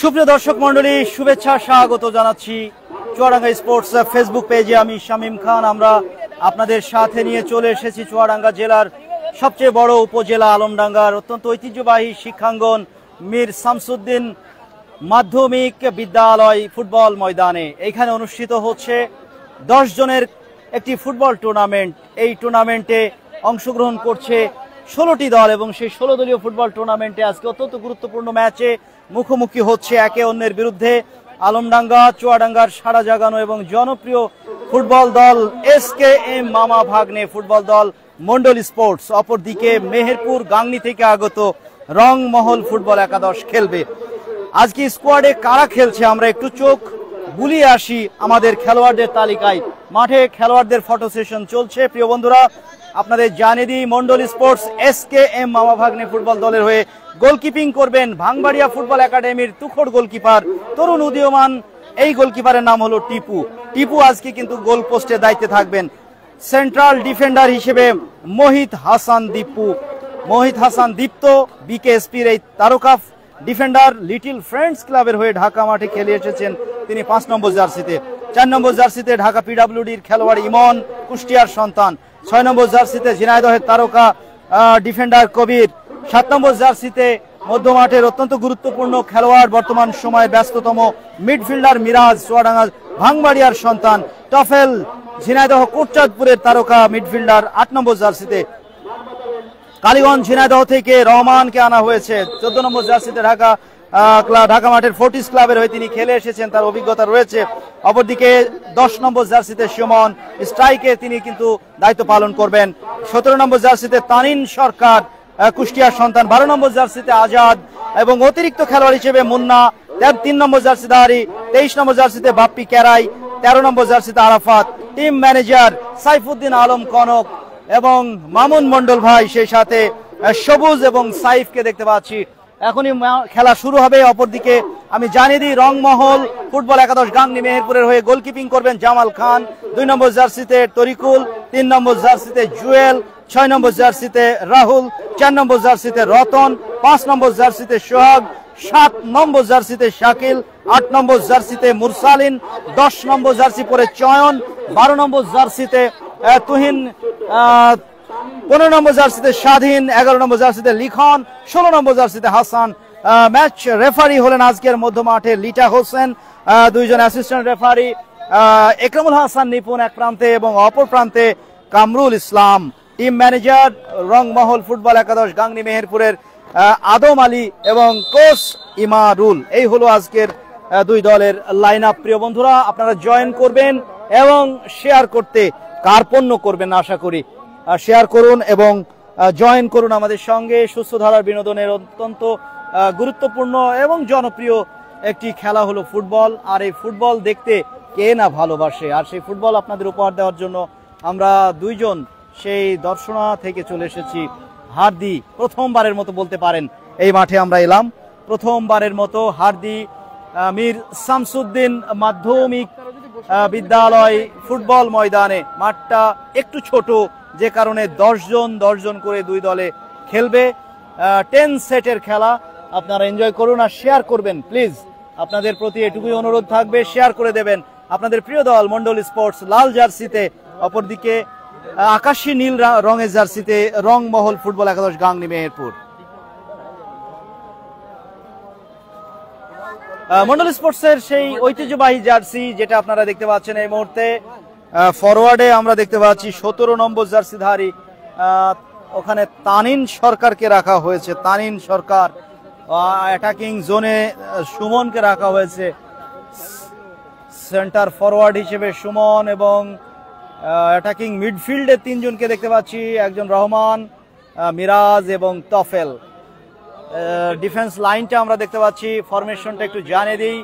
সুপ্রিয় দর্শক মন্ডলী, শুভেচ্ছা স্বাগত জানাচ্ছি চুয়াডাঙ্গা স্পোর্টস ফেসবুক পেজে। আমি শামীম খান। আমরা আপনাদের সাথে নিয়ে চলে এসেছি চুয়াডাঙ্গা জেলার সবচেয়ে বড় উপজেলা আলমডাঙ্গার অত্যন্ত ঐতিহ্যবাহী শিক্ষাঙ্গন মীর শামসুদ্দিন মাধ্যমিক বিদ্যালয় ফুটবল ময়দানে। এখানে অনুষ্ঠিত হচ্ছে 10 জনের একটি ফুটবল টুর্নামেন্ট। এই টুর্নামেন্টে অংশগ্রহণ করছে 16টি দল এবং সেই 16 দলীয় ফুটবল টুর্নামেন্টে আজকে অত্যন্ত গুরুত্বপূর্ণ ম্যাচে মুখোমুখি হচ্ছে একে অন্যের বিরুদ্ধে আলমডাঙ্গা, চুয়াডাঙ্গার সাড়া জাগানো এবং জনপ্রিয় ফুটবল দল SKM মামা ভাগ্নে ফুটবল দল মন্ডল স্পোর্টস। অপরদিকে মেহেরপুর গাংনী থেকে আগত রংমহল ফুটবল একাদশ খেলবে। আজকে স্কোয়াডে কারা খেলছে আমরা একটু চোখ বুলিয়ে আসি আমাদের খেলোয়াড়দের তালিকায়। মাঠে খেলোয়াড়দের ফটো সেশন চলছে। প্রিয় বন্ধুরা, আপনাদের জানিয়ে দিই, মন্ডল স্পোর্টস SKM মামা ভাগ্নে ফুটবল দলের হয়ে গোলকিপিং করবেন ভাঙবাড়িয়া ফুটবল একাডেমির তুখোড় গোলকিপার, তরুণ উদীয়মান এই গোলকিপারের নাম হলো টিপু। টিপু আজকে কিন্তু গোল পোস্টের দায়িত্বে থাকবেন। সেন্ট্রাল ডিফেন্ডার হিসেবে মোহিত হাসান দীপ্ত BKSPর এই তারকা ডিফেন্ডার লিটল ফ্রেন্ডস ক্লাবের হয়ে ঢাকা মাঠে খেলে এসেছেন তিনি 5 নম্বর জার্সিতে। 4 নম্বর জার্সিতে ঢাকা PWDর খেলোয়াড় ইমন, কুষ্টিয়ার সন্তান। 6 নম্বর জার্সিতে ঝিনাইদহের তারকা ডিফেন্ডার কবির। 7 নম্বর জার্সিতে মধ্যমাঠের অত্যন্ত গুরুত্বপূর্ণ খেলোয়াড়, বর্তমান সময়ে ব্যস্ততম মিডফিল্ডার মিরাজ, চুয়াডাঙ্গা ভাঙবাড়িয়ার সন্তান। টফেল ঝিনাইদহ কোটচাঁদপুরের তারকা মিডফিল্ডার 8 নম্বর জার্সিতে। কালীগঞ্জ ঝিনাইদহ থেকে রহমানকে আনা হয়েছে 14 নম্বর জার্সিতে। ঢাকা মাঠের ফোর্টিস ক্লাবের হয়ে তিনি খেলে এসেছেন, তার অভিজ্ঞতা রয়েছে। অপরদিকে 10 নম্বর জার্সিতে সুমন, স্ট্রাইকে তিনি কিন্তু দায়িত্ব পালন করবেন। 17 নম্বর জার্সিতে তানিন সরকার, কুষ্টিয়ার সন্তান। 12 নম্বর জার্সিতে আজাদ এবং অতিরিক্ত খেলোয়াড় হিসেবে মুন্না। 3 নম্বর জার্সিতে হারি। 23 নম্বর জার্সিতে বাপ্পি ক্যারাই। 13 নম্বর জার্সিতে আরাফাত। টিম ম্যানেজার সাইফুদ্দিন আলম কনক এবং মামুন মন্ডল ভাই, সেই সাথে সবুজ এবং সাইফকে দেখতে পাচ্ছি। এখনই খেলা শুরু হবে। অপরদিকে আমি জানিয়ে দিই, রংমহল ফুটবল একাদশ গাংনী মেহেরপুরের হয়ে গোলকিপিং করবেন জামাল খান। 2 নম্বর জার্সিতে তরিকুল। 3 নম্বর জার্সিতে জুয়েল। 6 নম্বর জার্সিতে রাহুল। 4 নম্বর জার্সিতে রতন। 5 নম্বর জার্সিতে সোহাগ। 7 নম্বর জার্সিতে শাকিল। 8 নম্বর জার্সিতে মুরসালিন। 10 নম্বর জার্সি পরে চয়ন। 12 নম্বর জার্সিতে তুহিন। 15 নম্বর জার্সিতে স্বাধীন। 11 নম্বর জার্সিতে লিখন। 16 নম্বর জার্সিতে হাসান। ম্যাচ রেফারি হলেন আজকের মধ্যমাঠে লিটা হোসেন। 2 জন অ্যাসিস্ট্যান্ট রেফারি, একরামুল হাসান নিপুণ এক প্রান্তে এবং অপর প্রান্তে Kamrul Islam. Team manager Rangmahal football একাদশ গাংনী মেহেরপুরের আদম আলী এবং কোচ ইমারুল। এই হলো আজকের 2 দলের লাইন আপ। প্রিয় বন্ধুরা, আপনারা জয়েন করবেন এবং শেয়ার করতে কার্পণ্য করবেন না, আশা করি। শেয়ার করুন এবং জয়েন করুন আমাদের সঙ্গে। সুস্থ ধারার বিনোদনের অত্যন্ত গুরুত্বপূর্ণ এবং জনপ্রিয় একটি খেলা হলো ফুটবল। আর এই ফুটবল দেখতে কে না ভালোবাসে। আর সেই ফুটবল আপনাদের উপহার দেওয়ার জন্য আমরা 2 জন সেই দর্শনা থেকে চলে এসেছি। হার্দি প্রথমবারের মতো বলতে পারেন এই মাঠে আমরা এলাম। প্রথমবারের মতো হার্দি মীর শামসুদ্দিন মাধ্যমিক বিদ্যালয় ফুটবল ময়দানে। মাঠটা একটু ছোট, যে কারণে 10 জন করে 2 দলে খেলবে। 10 সেটের খেলা। আপনারা এনজয় করুন আর শেয়ার করবেন প্লিজ। আপনাদের প্রতি এটুকুই অনুরোধ থাকবে, শেয়ার করে দেবেন। আপনাদের প্রিয় দল মন্ডল স্পোর্টস লাল জার্সিতে, অপরদিকে আকাশী নীল রঙের জার্সিতে রংমহল ফুটবল একাদশ গাংনী মেহেরপুর। মন্ডল স্পোর্টসের সেই ঐতিহ্যবাহী জার্সি যেটা আপনারা দেখতে পাচ্ছেন এই মুহূর্তে। ফরওয়ার্ডে আমরা দেখতে পাচ্ছি 17 নম্বর জার্সিধারী, ওখানে তানিন সরকারকে রাখা হয়েছে। তানিন সরকার। অ্যাটাকিং জোনে সুমনকে রাখা হয়েছে। সেন্টার ফরওয়ার্ড হিসেবে সুমন এবং অ্যাটাকিং মিডফিল্ডে 3 জনকে দেখতে পাচ্ছি, একজন রহমান, মিরাজ এবং তফেল। ডিফেন্স লাইনটা আমরা দেখতে পাচ্ছি। ফরমেশনটা একটু জানিয়ে দিই,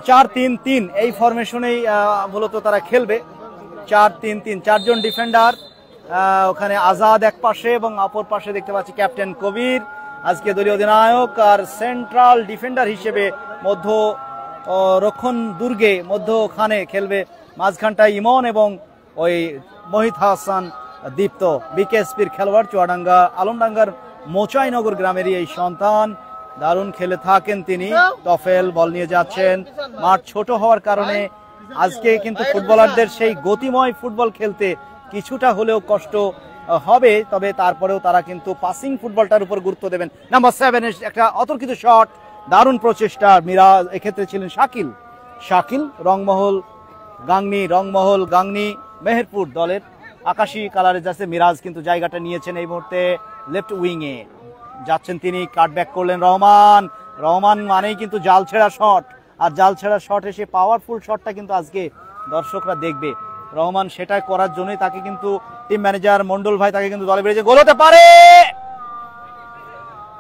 4-3-3 এই ফরমেশনেই মূলত তারা খেলবে। 4-3-3, 4 জন ডিফেন্ডার। ওখানে আজাদ এক পাশে এবং অপর পাশে দেখতে পাচ্ছি ক্যাপ্টেন কবির, আজকে দলীয় অধিনায়ক। আর সেন্ট্রাল ডিফেন্ডার হিসেবে মধ্য রক্ষণ দুর্গে মধ্যখানে খেলবে, মাঝখানটায় ইমন এবং ওই মোহিত হাসান দীপ্ত, বিকেএসপির খেলোয়াড়, চুয়াডাঙ্গা আলমডাঙ্গার মোচাইনগর গ্রামেরই এই সন্তান। দারুণ খেলে থাকেন তিনি। তফেল বল নিয়ে যাচ্ছেন, মাঠ ছোট হওয়ার কারণে আজকে কিন্তু ফুটবলারদের সেই গতিময় ফুটবল খেলতে কিছুটা হলেও কষ্ট হবে, তবে তারপরেও তারা কিন্তু পাসিং ফুটবলটার উপর গুরুত্ব দেবেন। নাম্বার 7 একটা অতর্কিত শট, দারুণ প্রচেষ্টা মিরাজ, এক্ষেত্রে ছিলেন শাকিল। রংমহল গাংনী মেহেরপুর দলের আকাশী কালারে যাচ্ছে মিরাজ, কিন্তু জায়গাটা নিয়েছেন এই মুহূর্তে লেফট উইংয়ে যাচ্ছেন তিনি। কাটব্যাক করলেন রহমান মানেই কিন্তু জাল ছেড়া শট, আর জাল ছেড়া শট এসে পাওয়ারফুল শটটা কিন্তু আজকে দর্শকরা দেখবে। রহমান সেটা করার জন্যই তাকে কিন্তু টিম ম্যানেজার মন্ডল ভাই তাকে কিন্তু দলে বেরিয়েছে। গোল হতে পারে,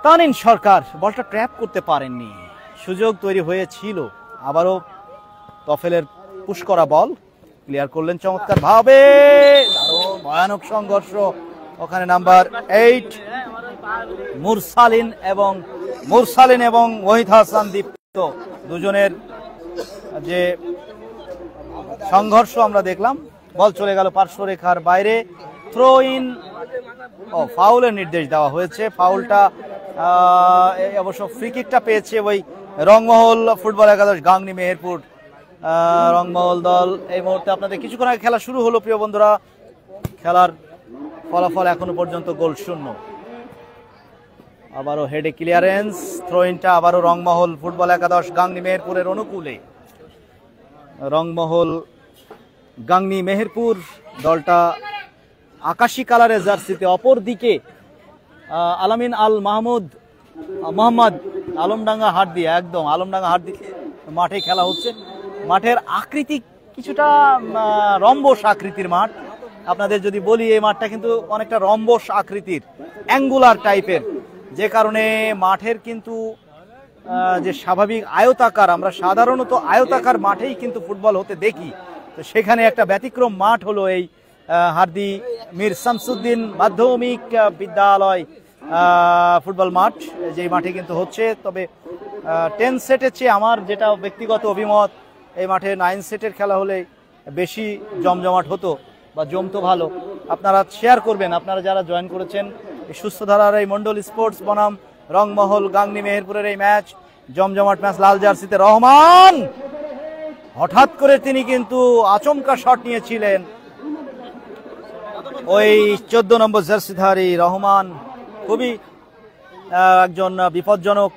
তানিন সরকার বলটা ট্র্যাপ করতে পারেননি, সুযোগ তৈরি হয়েছিল। আবারও তফেলের পুশ করা বল ক্লিয়ার করলেন চমৎকার ভাবে। ভয়ানক সংঘর্ষ ওখানে। নাম্বার 8 মুরসালিন এবং ওহিদ হাসান দীপ্ত দুজনের যে সংঘর্ষ আমরা দেখলাম। বল চলে গেল পার্শ্বরেখার বাইরে, থ্রো ইন। ফাউলের নির্দেশ দেওয়া হয়েছে। ফাউলটা অবশ্য ফ্রি কিকটা পেয়েছে ওই রংমহল ফুটবল একাদশ গাংনী মেহেরপুর রংমহল দল। এই মুহূর্তে আপনাদের কিছুক্ষণ আগে খেলা শুরু হলো প্রিয় বন্ধুরা, খেলার ফলাফল এখনো পর্যন্ত গোল শূন্য। আবারও হেডে ক্লিয়ারেন্স, থ্রো ইনটা আবারও রংমহল ফুটবল একাদশ গাংনী মেহেরপুরের অনুকূলে। রংমহল গাংনী মেহেরপুর দলটা আকাশী কালারের জার্সিতে, অপর দিকে আলামিন আল মোহাম্মদ আলমডাঙ্গা হাটদি, একদম আলমডাঙ্গা হাটদি মাঠে খেলা হচ্ছে। মাঠের আকৃতি কিছুটা রম্বস আকৃতির মাঠ। আপনাদের যদি বলি এই মাঠটা কিন্তু অনেকটা রম্বস আকৃতির, অ্যাঙ্গুলার টাইপের, যে কারণে মাঠের কিন্তু যে স্বাভাবিক আয়তাকার, আমরা সাধারণত আয়তাকার মাঠেই কিন্তু ফুটবল হতে দেখি, তো সেখানে একটা ব্যতিক্রম মাঠ হলো এই হার্দি মীর শামসুদ্দিন মাধ্যমিক বিদ্যালয় ফুটবল মাঠ, যে মাঠে কিন্তু হচ্ছে। তবে 10 সেটের চেয়ে আমার যেটা ব্যক্তিগত অভিমত, এই মাঠে 9 সেটের খেলা হলে বেশি জমজমাট হতো বা জমতো ভালো। আপনারা শেয়ার করবেন, আপনারা যারা জয়েন করেছেন এই সুস্থ ধারার এই মন্ডল স্পোর্টস বনাম রংমহল গাংনী মেহেরপুরের এই ম্যাচ, জমজমাট ম্যাচ। লাল জার্সিতে রহমান, হঠাৎ করে তিনি কিন্তু আচমকা শট নিয়েছিলেন। ওই 14 নম্বর জার্সিধারী রহমান খুবই একজন বিপজ্জনক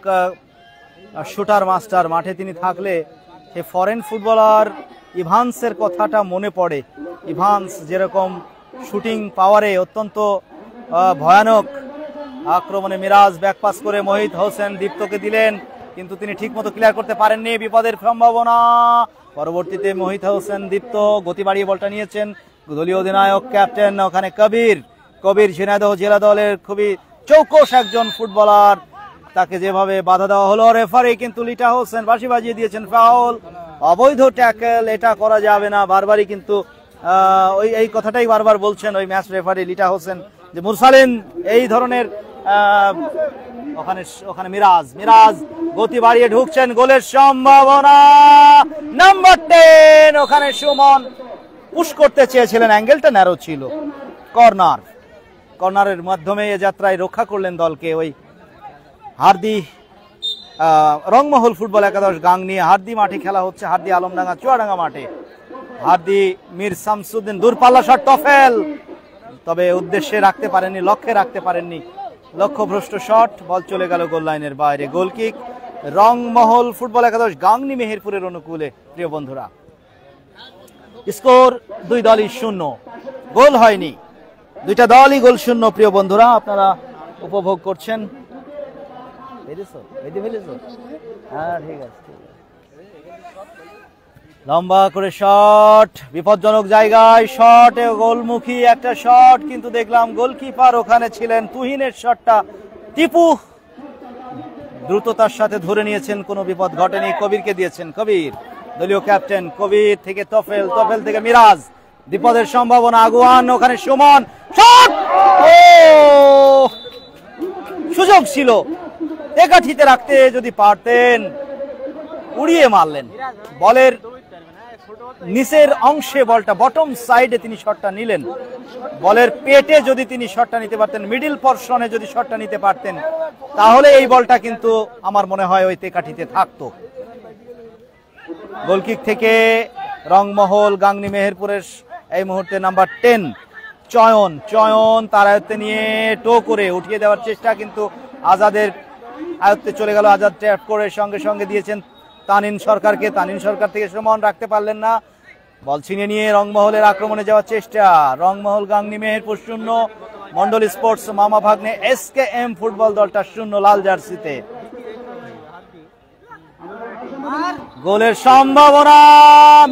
শুটার মাস্টার। মাঠে তিনি থাকলে সে ফরেন ফুটবলার ইভান্সের কথাটা মনে পড়ে। ইভান্স যেরকম শুটিং পাওয়ারে অত্যন্ত ভয়ানক, আক্রমণে মিরাজ ব্যাকপাস করে মোহিত হোসেন দীপ্তকে দিলেন, কিন্তু তিনি ঠিকমতো ক্লিয়ার করতে পারেননি, বিপদের সম্ভাবনা। পরবর্তীতে মোহিত হোসেন দীপ্ত গতি বাড়িয়ে বলটা নিয়েছেন, দলীয় অধিনায়ক ক্যাপ্টেন ওখানে কবির ঝিনাইদহ জেলা দলের খুবই চৌকস একজন ফুটবলার, তাকে যেভাবে বাধা দেওয়া হলো। রেফারি কিন্তু লিটা হোসেন বাঁশি বাজিয়ে দিয়েছেন, ফাউল, অবৈধ ট্যাকেল, এটা করা যাবে না। বারবারই কিন্তু এই কথাটাই বারবার বলছেন ওই ম্যাচ রেফারি লিটা হোসেন, যে মুরসালিন এই ধরনের ওখানে মিরাজ গতি বাড়িয়ে ঢুকছেন, গোলের সম্ভাবনা। নাম্বার 10 ওখানে সুমন পুশ করতে চেয়েছিলেন, অ্যাঙ্গেলটা ন্যারো ছিল। কর্নারের মাধ্যমে এ যাত্রায় রক্ষা করলেন দলকে ওই হার্দি রংমহল ফুটবল একাদশ গাংনী। হার্দি মাঠে খেলা হচ্ছে, হার্দি আলমডাঙ্গা চুয়াডাঙ্গা মাঠে। হার্দি মীর শামসুদ্দিন, দূরপাল্লা শট টফেল, তবে উদ্দেশ্যে রাখতে পারেননি, লক্ষ্যে রাখতে পারেননি, লক্ষ্যভ্রষ্ট শট, বল চলে গেল গোল লাইনের বাইরে। গোল কিক রংমহল ফুটবল একাদশ গাংনী মেহেরপুরের অনুকূলে। প্রিয় বন্ধুরা, স্কোর 2 দলই 0, গোল হয়নি, 2টা দলই গোল শূন্য। প্রিয় বন্ধুরা, আপনারা উপভোগ করছেন। হ্যাঁ ঠিক আছে। লম্বা করে শট, বিপজ্জনক জায়গায় শট, গোলমুখী একটা শট, কিন্তু দেখলাম গোলকিপার ওখানে ছিলেন। তুহিনের শটটা টিপু দ্রুততার সাথে ধরে নিয়েছেন, কোনো বিপদ ঘটেনি। কবিরকে দিয়েছেন, কবির দলীয় ক্যাপ্টেন। কবির থেকে তফেল থেকে মিরাজ, বিপদের সম্ভাবনা। আগুয়ান ওখানে সুমন, শট, সুযোগ ছিল একাঠিতে রাখতে যদি পারতেন। উড়িয়ে মারলেন। বলের নিচের অংশে বলটা, বটম সাইডে তিনি শটটা নিলেন। বলের পেটে যদি তিনি শটটা নিতে পারতেন, মিডিল পর্শনে যদি শটটা নিতে পারতেন, তাহলে এই বলটা কিন্তু আমার মনে হয় ওই তেকাঠিতে থাকতো। গোলকিক থেকে রংমহল গাংনী মেহেরপুরের এই মুহূর্তে নাম্বার 10 চয়ন তার আয়ত্তে নিয়ে টো করে উঠিয়ে দেওয়ার চেষ্টা, কিন্তু আজাদের আয়ত্তে চলে গেল। আজাদ ট্যাপ করে সঙ্গে সঙ্গে দিয়েছেন তানিন সরকারকে। তানিন সরকার থেকে সুমন রাখতে পারলেন না, বল ছিনে নিয়ে রংমহলের আক্রমণে যাওয়ার চেষ্টা। রংমহল গাংনী মেহেরপুর 0, মন্ডল স্পোর্টস মামা ভাগ্নে SKM ফুটবল দলটা 0 লাল জার্সিতে। গোলের সম্ভাবনা,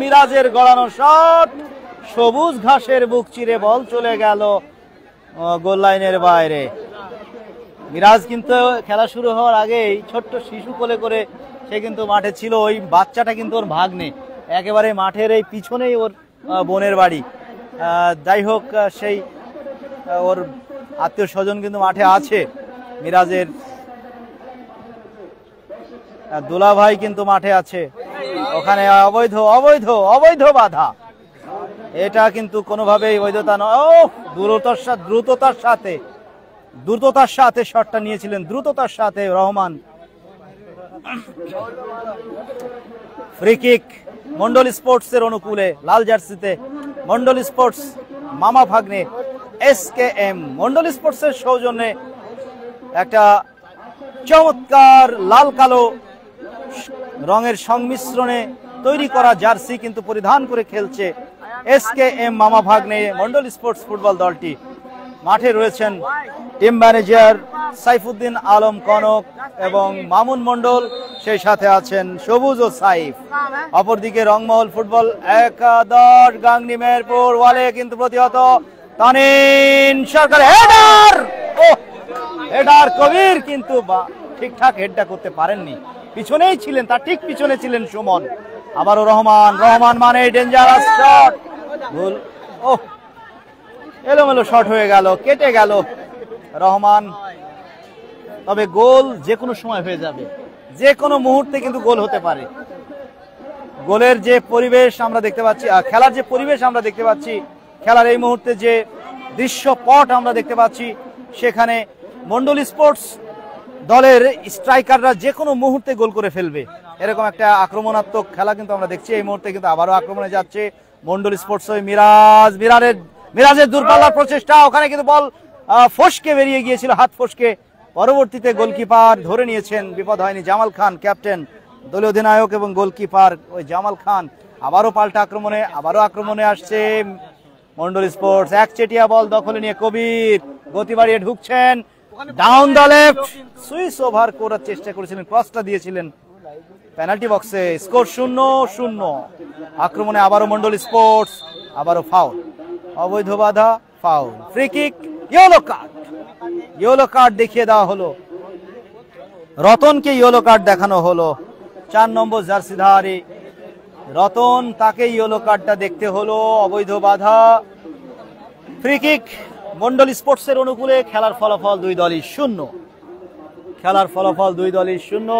মিরাজের গড়ানো শট, সবুজ ঘাসের বুক চিরে বল চলে গেল গোল লাইনের বাইরে। মিরাজ কিন্তু খেলা শুরু হওয়ার আগেই ছোট্ট শিশু কোলে করে সে কিন্তু মাঠে ছিল। ওই বাচ্চাটা কিন্তু ওর ভাগ্নে, একেবারে মাঠের এই পিছনেই ওর বোনের বাড়ি। যাই হোক, সেই ওর আত্মীয় স্বজন কিন্তু মাঠে আছে। মিরাজের দুলা ভাই কিন্তু মাঠে আছে। ওখানে অবৈধ বাধা, এটা কিন্তু কোনোভাবেই বৈধতা নয়। ও দ্রুততার সাথে শটটা নিয়েছিলেন, দ্রুততার সাথে Rahman. Free kick Mondal sports এর অনুকূলে, লাল জার্সিতে মন্ডল স্পোর্টস মামা ভাগ্নে SKM। মন্ডল স্পোর্টস এর সৌজন্যে একটা চমৎকার লাল কালো রঙের সংমিশ্রণে তৈরি করা জার্সি কিন্তু পরিধান করে খেলছে SKM মামা ভাগ্নে মন্ডল স্পোর্টস ফুটবল দলটি। মাঠে রয়েছেন টিম ম্যানেজার সাইফুদ্দিন আলম কনক এবং মামুন মন্ডল, সেই সাথে আছেন সবুজ ও সাইফ। অপরদিকে রংমহল ফুটবল একাদশ গাংনী মেহেরপুর, ওয়ালে কিন্তু প্রতিহত তানিন সরকার, হেডার কবির কিন্তু ঠিকঠাক হেডটা করতে পারেননি, পিছনেই ছিলেন, তার ঠিক পিছনে ছিলেন সুমন। আবারও রহমান মানে ডেঞ্জারাস শট, ভুল, এলোমেলো শট হয়ে গেল, কেটে গেল রহমান। তবে গোল যে কোনো সময় হয়ে যাবে, যে কোনো মুহূর্তে কিন্তু গোল হতে পারে। গোলের যে পরিবেশ আমরা দেখতে পাচ্ছি, খেলার যে পরিবেশ আমরা দেখতে পাচ্ছি, খেলার এই মুহূর্তে যে দৃশ্যপট আমরা দেখতে পাচ্ছি, সেখানে মন্ডল স্পোর্টস দলের স্ট্রাইকাররা যে কোনো মুহূর্তে গোল করে ফেলবে, এরকম একটা আক্রমণাত্মক খেলা কিন্তু আমরা দেখছি। এই মুহূর্তে কিন্তু আবারও আক্রমণে যাচ্ছে মন্ডল স্পোর্টস। মিরাজের দূরপাল্লার প্রচেষ্টা, ওখানে কিন্তু বল ফসকে বেরিয়ে গিয়েছিল, হাত ফসকে। পরবর্তীতে গোলকিপার ধরে নিয়েছেন, বিপদ হয়নি। জামাল খান ক্যাপ্টেন, দলীয় অধিনায়ক এবং গোলকিপার ওই জামাল খান। আবারও পাল্টা আক্রমণে আসছে মন্ডল স্পোর্টস। একচেটিয়া বল দখলে নিয়ে কবির গতি বাড়িয়ে ঢুকছেন, down the left, switch over করার চেষ্টা করেছিলেন, ক্রসটা দিয়েছিলেন পেনাল্টি বক্সে। স্কোর 0-0। আক্রমণে আবারও মন্ডল স্পোর্টস, আবারও ফাউল, অবৈধ বাধা, foul, free kick, yellow card দেখিয়ে দেওয়া হলো রতনকে, ইয়েলো কার্ড দেখানো হলো। 4 নম্বর জার্সিধারী রতন, তাকে ইয়েলো কার্ডটা দেখতে হলো, অবৈধ বাধা, ফ্রি কিক মন্ডল স্পোর্টস এর অনুকূলে। খেলার ফলাফল 2 দলই 0।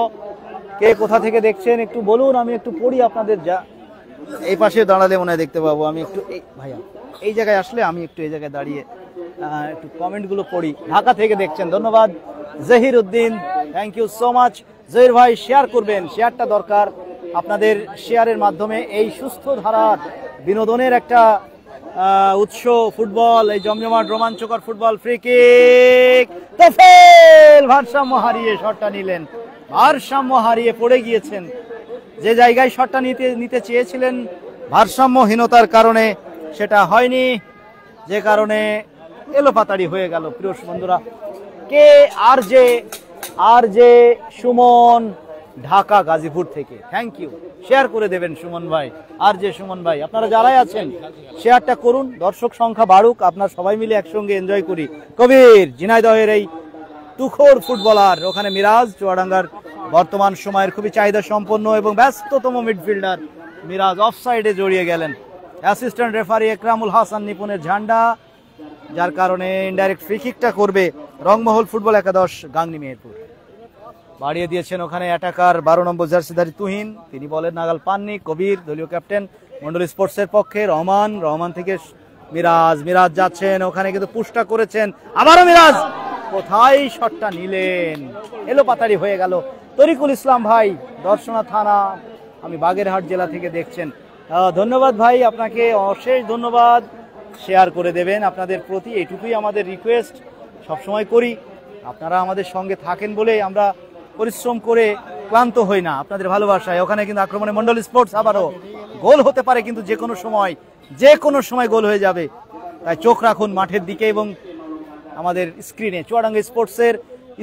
কে কোথা থেকে দেখছেন একটু বলুন, আমি একটু পড়ি আপনাদের। যা এই পাশে দাঁড়ালে মনে হয় দেখতে পাবো, আমি একটু ভাইয়া এই জায়গায় আসলে আমি একটু এই জায়গায় দাঁড়িয়ে একটু কমেন্টগুলো পড়ি। ঢাকা থেকে দেখছেন, ধন্যবাদ Zahir Uddin, thank you so much. Zahir ভাই শেয়ার করবেন, শেয়ারটা দরকার। আপনাদের শেয়ারের মাধ্যমে এই সুস্থ ধারার বিনোদনের একটা উৎস ফুটবল, এই জমজমাট রোমাঞ্চকর ফুটবল। ফ্রি কিক, তোফেল ভারসাম্য হারিয়ে শটটা নিলেন, ভারসাম্য হারিয়ে পড়ে গিয়েছেন। যে জায়গায় শটটা নিতে চেয়েছিলেন, ভারসাম্যহীনতার কারণে সেটা হয়নি, যে কারণে এলোপাতাড়ি হয়ে গেল। প্রিয় বন্ধুরা, কে আর যে সুমন, ঢাকা গাজীপুর থেকে, থ্যাংক ইউ। শেয়ার করে দেবেন সুমন ভাই, আর যে সুমন ভাই, আপনারা যারাই আছেন শেয়ারটা করুন, দর্শক সংখ্যা বাড়ুক, আপনার সবাই মিলে একসঙ্গে এনজয় করি। কবির ঝিনাইদহের এই তুখোর ফুটবলার, ওখানে মিরাজ চুয়াডাঙ্গার বর্তমান সময়ের খুবই চাহিদা সম্পন্ন এবং ব্যস্ততম মিডফিল্ডার মিরাজ অফসাইডে জড়িয়ে গেলেন। অ্যাসিস্ট্যান্ট রেফারি একরামুল হাসান নিপুণের ঝান্ডা, যার কারণে ইনডাইরেক্ট ফ্রি কিকটা করবে রংমহল ফুটবল একাদশ গাংনী মেহেরপুর। বাড়িয়ে দিয়েছেন ওখানে অ্যাটাকার 12 নম্বর জার্সিধারী তুহিন, তিনি বলের নাগাল পাননি। কবির দলীয় ক্যাপ্টেন মন্ডল স্পোর্টসের পক্ষে। রহমান থেকে মিরাজ যাচ্ছেন ওখানে, কিন্তু পুশটা করেছেন আবারও মিরাজ, কোথায় শটটা নিলেন, এলো পাতারি হয়ে গেল। তরিকুল ইসলাম ভাই, দর্শনা থানা, আমি বাগেরহাট জেলা থেকে দেখছেন। ধন্যবাদ ভাই, আপনাকে অশেষ ধন্যবাদ। শেয়ার করে দেবেন, আপনাদের প্রতি এইটুকুই আমাদের রিকোয়েস্ট, সবসময় করি। আপনারা আমাদের সঙ্গে থাকেন বলে আমরা পরিশ্রম করে ক্লান্ত হই না, আপনাদের ভালোবাসায়। ওখানে কিন্তু আক্রমণে মন্ডল স্পোর্টস, আবারও গোল হতে পারে, কিন্তু যে কোনো সময় গোল হয়ে যাবে, তাই চোখ রাখুন মাঠের দিকে এবং আমাদের স্ক্রিনে। চুয়াডাঙ্গা স্পোর্টসের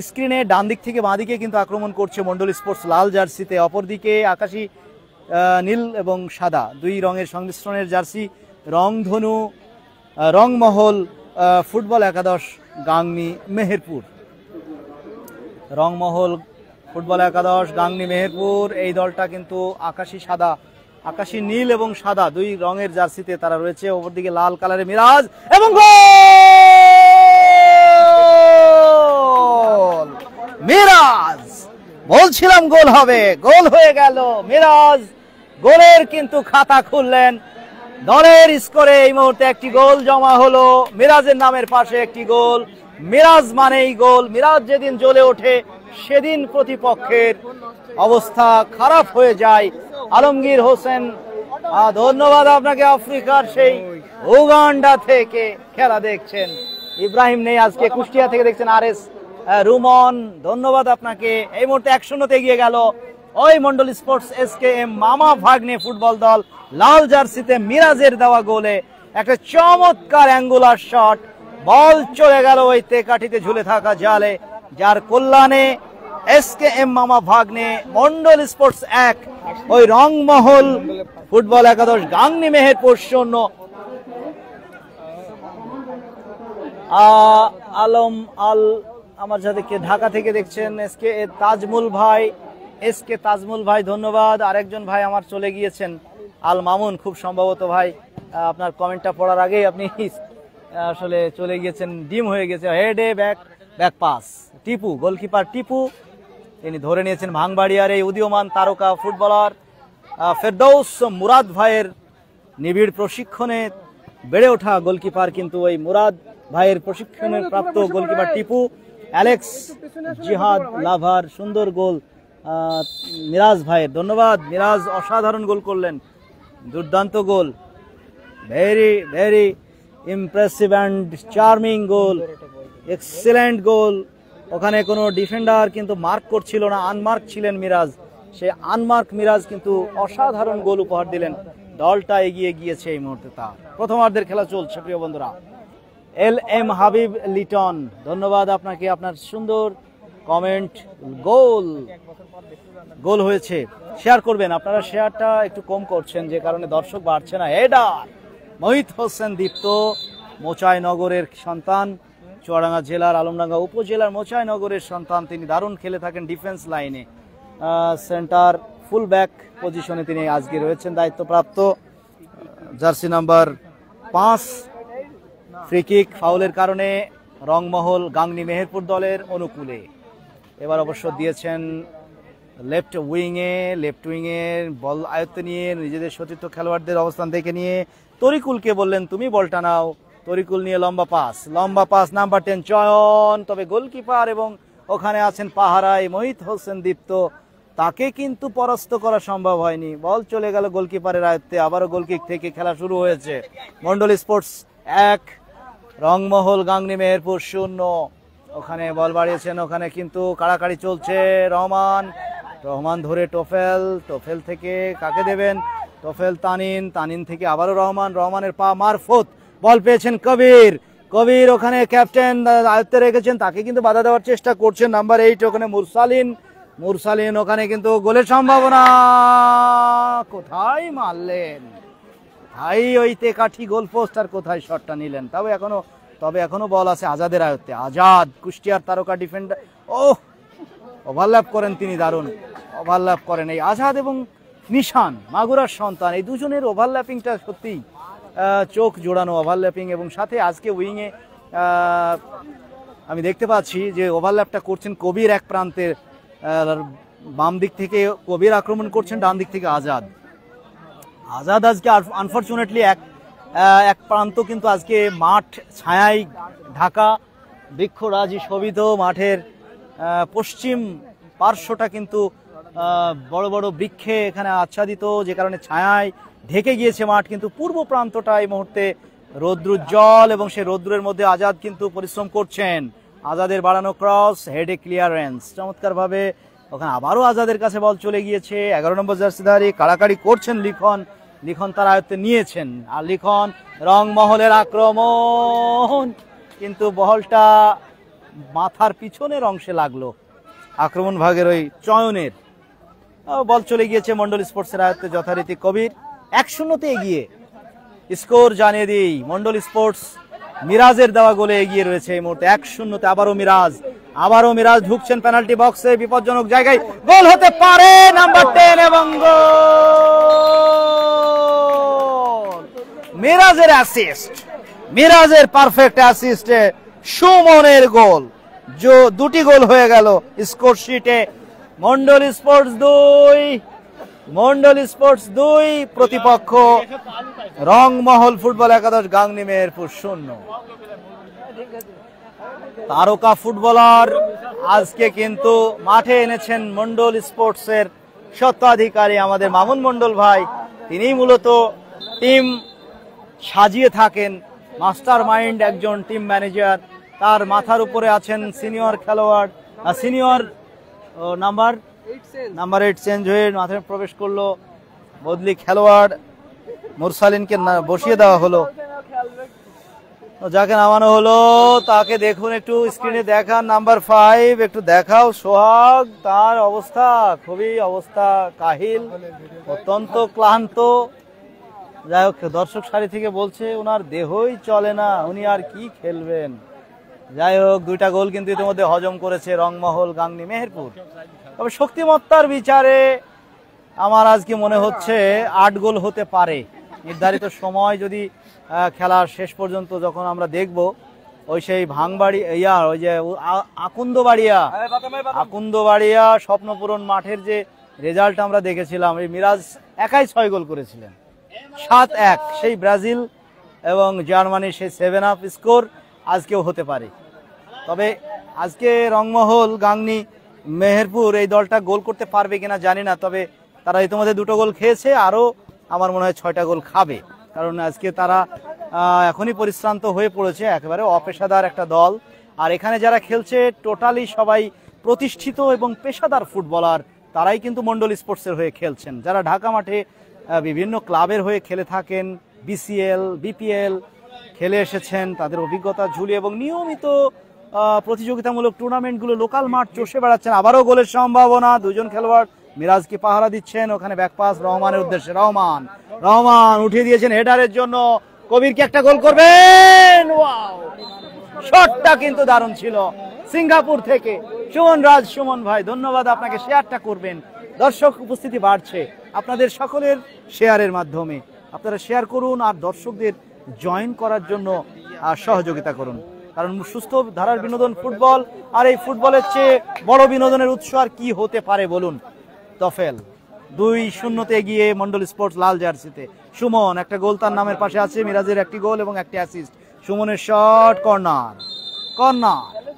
স্ক্রিনে ডান দিক থেকে বাঁ দিকে কিন্তু আক্রমণ করছে মন্ডল স্পোর্টস লাল জার্সিতে, অপরদিকে আকাশি নীল এবং সাদা দুই রঙের সংমিশ্রণের জার্সি রংধনু রংমহল ফুটবল একাদশ গাংনী মেহেরপুর। রংমহল ফুটবল একাদশ গাংনী মেহেরপুর, এই দলটা কিন্তু আকাশি নীল এবং সাদা দুই রঙের জার্সিতে তারা রয়েছে। অপরদিকে লাল কালারে মিরাজ এবং গোল! মিরাজ, বলছিলাম গোল হবে, গোল হয়ে গেল। মিরাজ গোলের কিন্তু খাতা খুললেন, দলের স্কোরে এই মুহূর্তে একটি গোল জমা হলো। মিরাজের নামের পাশে একটি গোল, মিরাজ মানেই গোল। মিরাজ যেদিন জ্বলে ওঠে সেদিন প্রতিপক্ষের অবস্থা খারাপ হয়ে যায়। আলমগীর হোসেন, ধন্যবাদ আপনাকে, আফ্রিকার সেই উগান্ডা থেকে খেলা দেখছেন। ইব্রাহিম নেই আজকে, কুষ্টিয়া থেকে দেখছেন RS রুমন, ধন্যবাদ আপনাকে। এই মুহূর্তে 1-0 এগিয়ে গেল ওই মন্ডল স্পোর্টস SKM মামা ভাগ্নে ফুটবল দল। লাল জার্সিতে মিরাজের দেওয়া গোলে একটা চমৎকার অ্যাঙ্গুলার শট, বল চলে গেল ওই তেকাঠিতে ঝুলে থাকা জালে, যার কল্যাণে SKM মামা ভাগ্নে মন্ডল স্পোর্টস 1, ওই রংমহল ফুটবল একাদশ গাংনী মেহেরপুর 0। আলম আল আমার সাথে ঢাকা থেকে দেখছেন SK তাজমুল ভাই, ধন্যবাদ। আরেকজন ভাই আমার চলে গিয়েছেন, আল মামুন খুব সম্ভবত ভাই, আপনার কমেন্টটা পড়ার আগেই আপনি আসলে চলে গিয়েছেন, ডিম হয়ে গেছে। হেডে back pass, Tipu goalkeeper Tipu, তিনি ধরে নিয়েছেন ভাঙবাড়িয়ার এই উদীয়মান তারকা ফুটবলার ফেরদৌস মুরাদ ভাইয়ের নিবিড় প্রশিক্ষণে বেড়ে ওঠা গোলকিপার, কিন্তু ওই মুরাদ ভাইয়ের প্রশিক্ষণে প্রাপ্ত গোলকিপার টিপু। অ্যালেক্স জিহাদ লাভার, সুন্দর গোল মিরাজ ভাইয়ের, ধন্যবাদ। মিরাজ অসাধারণ গোল করলেন, দুর্দান্ত goal, very impressive and charming goal, excellent goal. ওখানে কোনো ডিফেন্ডার কিন্তু মার্ক করছিল না, আনমার্ক ছিলেন মিরাজ, সেই আনমার্ক মিরাজ কিন্তু অসাধারণ গোল উপহার দিলেন। দলটা এগিয়ে গিয়েছে এই মুহূর্তে, তা প্রথমার্ধের খেলা চলছে প্রিয় বন্ধুরা। LM হাবিব লিটন, ধন্যবাদ আপনাকে, আপনার সুন্দর কমেন্ট। গোল হয়েছে, শেয়ার করবেন আপনারা, শেয়ারটা একটু কম করছেন যে কারণে দর্শক বাড়ছে না। হেডার মোহিত হোসেন দীপ্ত, মোচাইনগরের সন্তান, চুয়াডাঙ্গা জেলার আলমডাঙ্গা উপজেলার মোচাইনগরের সন্তান, তিনি দারুণ খেলে থাকেন ডিফেন্স লাইনে, সেন্টার ফুল ব্যাক পজিশনে তিনি আজকে রয়েছেন দায়িত্বপ্রাপ্ত। জার্সি নাম্বার 5, ফ্রি কিক ফাউলের কারণে রংমহল গাংনী মেহেরপুর দলের অনুকূলে। এবার অবশ্য দিয়েছেন লেফট উইংয়ে বল আয়ত্তে নিয়ে নিজেদের সতীর্থ খেলোয়াড়দের অবস্থান দেখে নিয়ে তরিকুলকে বললেন তুমি বলটা নাও। তরিকুল নিয়ে লম্বা পাস নাম্বার 10 চয়ন, তবে গোলকিপার এবং ওখানে আছেন পাহারায় মোহিত হোসেন দীপ্ত, তাকে কিন্তু পরাস্ত করা সম্ভব হয়নি। বল চলে গেল গোলকিপারের আয়ত্তে, আবারও গোলকিক থেকে খেলা শুরু হয়েছে। মন্ডল স্পোর্টস 1, রংমহল গাংনী মেহেরপুর 0। ওখানে বল বাড়িয়েছেন, ওখানে কিন্তু কাড়াকাড়ি চলছে। রহমান ধরে টোফেল থেকে কাকে দেবেন, টোফেল তানিন থেকে আবারও রহমানের পা মারফত বল পেয়েছেন কবির, ওখানে ক্যাপ্টেন আয়ত্তে রেখেছেন, তাকে কিন্তু বাধা দেওয়ার চেষ্টা করছেন নাম্বার 8, ওখানে মুরসালিন, ওখানে কিন্তু গোলের সম্ভাবনা, কোথায় মারলেন ভাই ওই তেকাঠি গোলপোস্ট, আর কোথায় শটটা নিলেন। তবে এখনো বল আছে আজাদের আয়ত্তে। আজাদ কুষ্টিয়ার তারকা ডিফেন্ডার, ওভারল্যাপ করেন তিনি, দারুণ ওভারল্যাপ করেন এই আজাদ এবং নিশান, মাগুরার সন্তান, এই দুজনের ওভারল্যাপিংটা সত্যি চোখ জোড়ানো ওভারল্যাপিং। এবং সাথে আজকে উইংয়ে আমি দেখতে পাচ্ছি যে ওভারল্যাপটা করছেন কবির এক প্রান্তের, বাম দিক থেকে কবির আক্রমণ করছেন, ডান দিক থেকে আজাদ। আজাদ আজকে আনফরচুনেটলি এক প্রান্ত কিন্তু আজকে মাঠ ছায়ায় ঢাকা, বৃক্ষরাজি শোভিত মাঠের পশ্চিম পার্শ্বটা কিন্তু বড় বড় বৃক্ষে এখানে আচ্ছাদিত, যে কারণে ছায়ায় ঢেকে গিয়েছে মাঠ। কিন্তু পূর্ব প্রান্তটা এই মুহূর্তে রৌদ্রোজ্জ্বল এবং সেই রৌদ্রের মধ্যে আজাদ কিন্তু পরিশ্রম করছেন। আজাদের বাড়ানো ক্রস, হেডে ক্লিয়ারেন্স, চমৎকার ভাবে ওখানে আবারও আজাদের কাছে বল চলে গিয়েছে। 11 নম্বর জার্সিধারী কাড়াকাড়ি করছেন লিখন, লিখন তার আয়ত্তে নিয়েছেন, আর লিখন রংমহলের আক্রমণ, কিন্তু বলটা মাথার পিছনের অংশে লাগলো আক্রমণ ভাগের ওই চয়নের। বল চলে গিয়েছে মন্ডল স্পোর্টসের আয়ত্তে যথারীতি কবির। 1-0 এগিয়ে স্কোর জানিয়ে দিই, মন্ডল স্পোর্টস মিরাজের দেওয়া গোলে এগিয়ে রয়েছে এই মুহূর্তে 1-0। আবারও মিরাজ ঢুকছেন পেনাল্টি বক্সে, বিপজ্জনক জায়গায়, গোল হতে পারে নাম্বার 10 এবং গোল। মিরাজের অ্যাসিস্ট, মিরাজের পারফেক্ট অ্যাসিস্টে সুমনের গোল, দুটি গোল হয়ে গেল স্কোর শিটে। মন্ডল স্পোর্টস 2, প্রতিপক্ষ রংমহল ফুটবল একাদশ গাংনী মেহেরপুর 0। তারকা ফুটবলার আজকে কিন্তু মাঠে এনেছেন মন্ডল স্পোর্টসের স্বত্বাধিকারী আমাদের মামুন মন্ডল ভাই। তিনি মূলত টিম সাজিয়ে থাকেন, মাস্টার মাইন্ড একজন টিম ম্যানেজার। তার মাথার উপরে আছেন সিনিয়র খেলোয়াড়, সিনিয়র নাম্বার 8 চেঞ্জ হয়ে মাঠে প্রবেশ করলো, বদলি খেলোয়াড় মুরসালিনকে বসিয়ে দেওয়া হলো। যাকে নামানো হলো তাকে দেখুন, একটু স্ক্রিনে দেখান, নাম্বার 5 একটু দেখাও সোহাগ। তার অবস্থা খুবই কাহিল, অত্যন্ত ক্লান্ত। যাই হোক, দর্শক সারি থেকে বলছে ওনার দেহই চলে না, উনি আর কি খেলবেন। যাই হোক, 2টা গোল কিন্তু ইতিমধ্যে হজম করেছে রংমহল গাংনী মেহেরপুর। তবে শক্তিমত্তার বিচারে আমার আজকে মনে হচ্ছে 8 গোল হতে পারে। নির্ধারিত সময় যদি খেলার শেষ পর্যন্ত যখন আমরা দেখব, ওই সেই ভাঙবাড়ি ওই যে আকুন্দবাড়িয়া স্বপ্নপূরণ মাঠের যে রেজাল্ট আমরা দেখেছিলাম, এই মিরাজ একাই 6 গোল করেছিলেন, 7-1 সেই ব্রাজিল এবং জার্মানির সেই 7-up স্কোর আজকেও হতে পারে। তবে আজকে রংমহল গাংনী মেহেরপুর এই দলটা গোল করতে পারবে কিনা জানি না, তবে তারা ইতিমধ্যে 2টো গোল খেয়েছে, আরও আমার মনে হয় 6টা গোল খাবে, কারণ আজকে তারা এখনই পরিশ্রান্ত হয়ে পড়েছে, একেবারে অপেশাদার একটা দল। আর এখানে যারা খেলছে টোটালি সবাই প্রতিষ্ঠিত এবং পেশাদার ফুটবলার, তারাই কিন্তু মন্ডল স্পোর্টসের হয়ে খেলছেন। যারা ঢাকা মাঠে বিভিন্ন ক্লাবের হয়ে খেলে থাকেন, BCL BPL খেলে এসেছেন, তাদের অভিজ্ঞতা ঝুলিয়ে এবং নিয়মিত প্রতিযোগিতামূলক টুর্নামেন্টগুলো লোকাল মাঠ চষে বেড়াচ্ছেন। আবারও গোলের সম্ভাবনা, 2জন খেলোয়াড় মিরাজকে পাহারা দিচ্ছেন, ওখানে ব্যাকপাস রহমানের উদ্দেশ্যে, রহমান উঠিয়ে দিয়েছেন হেডারের জন্য, কবির কি একটা গোল করবেন? ওয়াও, শটটা কিন্তু দারুণ ছিল সিঙ্গাপুর থেকে সুমন ভাই, ধন্যবাদ আপনাকে। শেয়ারটা করবেন, দর্শক উপস্থিতি বাড়ছে আপনাদের সকলের শেয়ারের মাধ্যমে। আপনারা শেয়ার করুন আর দর্শকদের জয়েন করার জন্য সহযোগিতা করুন, কারণ সুস্থ ধারার বিনোদন ফুটবল, আর এই ফুটবলের চেয়ে বড় বিনোদনের উৎস আর কি হতে পারে বলুন। তফেল 2-0 এগিয়ে মন্ডল স্পোর্টস লাল জার্সিতে। সুমন একটা গোল তার নামের পাশে আছে, মিরাজের একটি গোল এবং একটি অ্যাসিস্ট। সুমনের শট,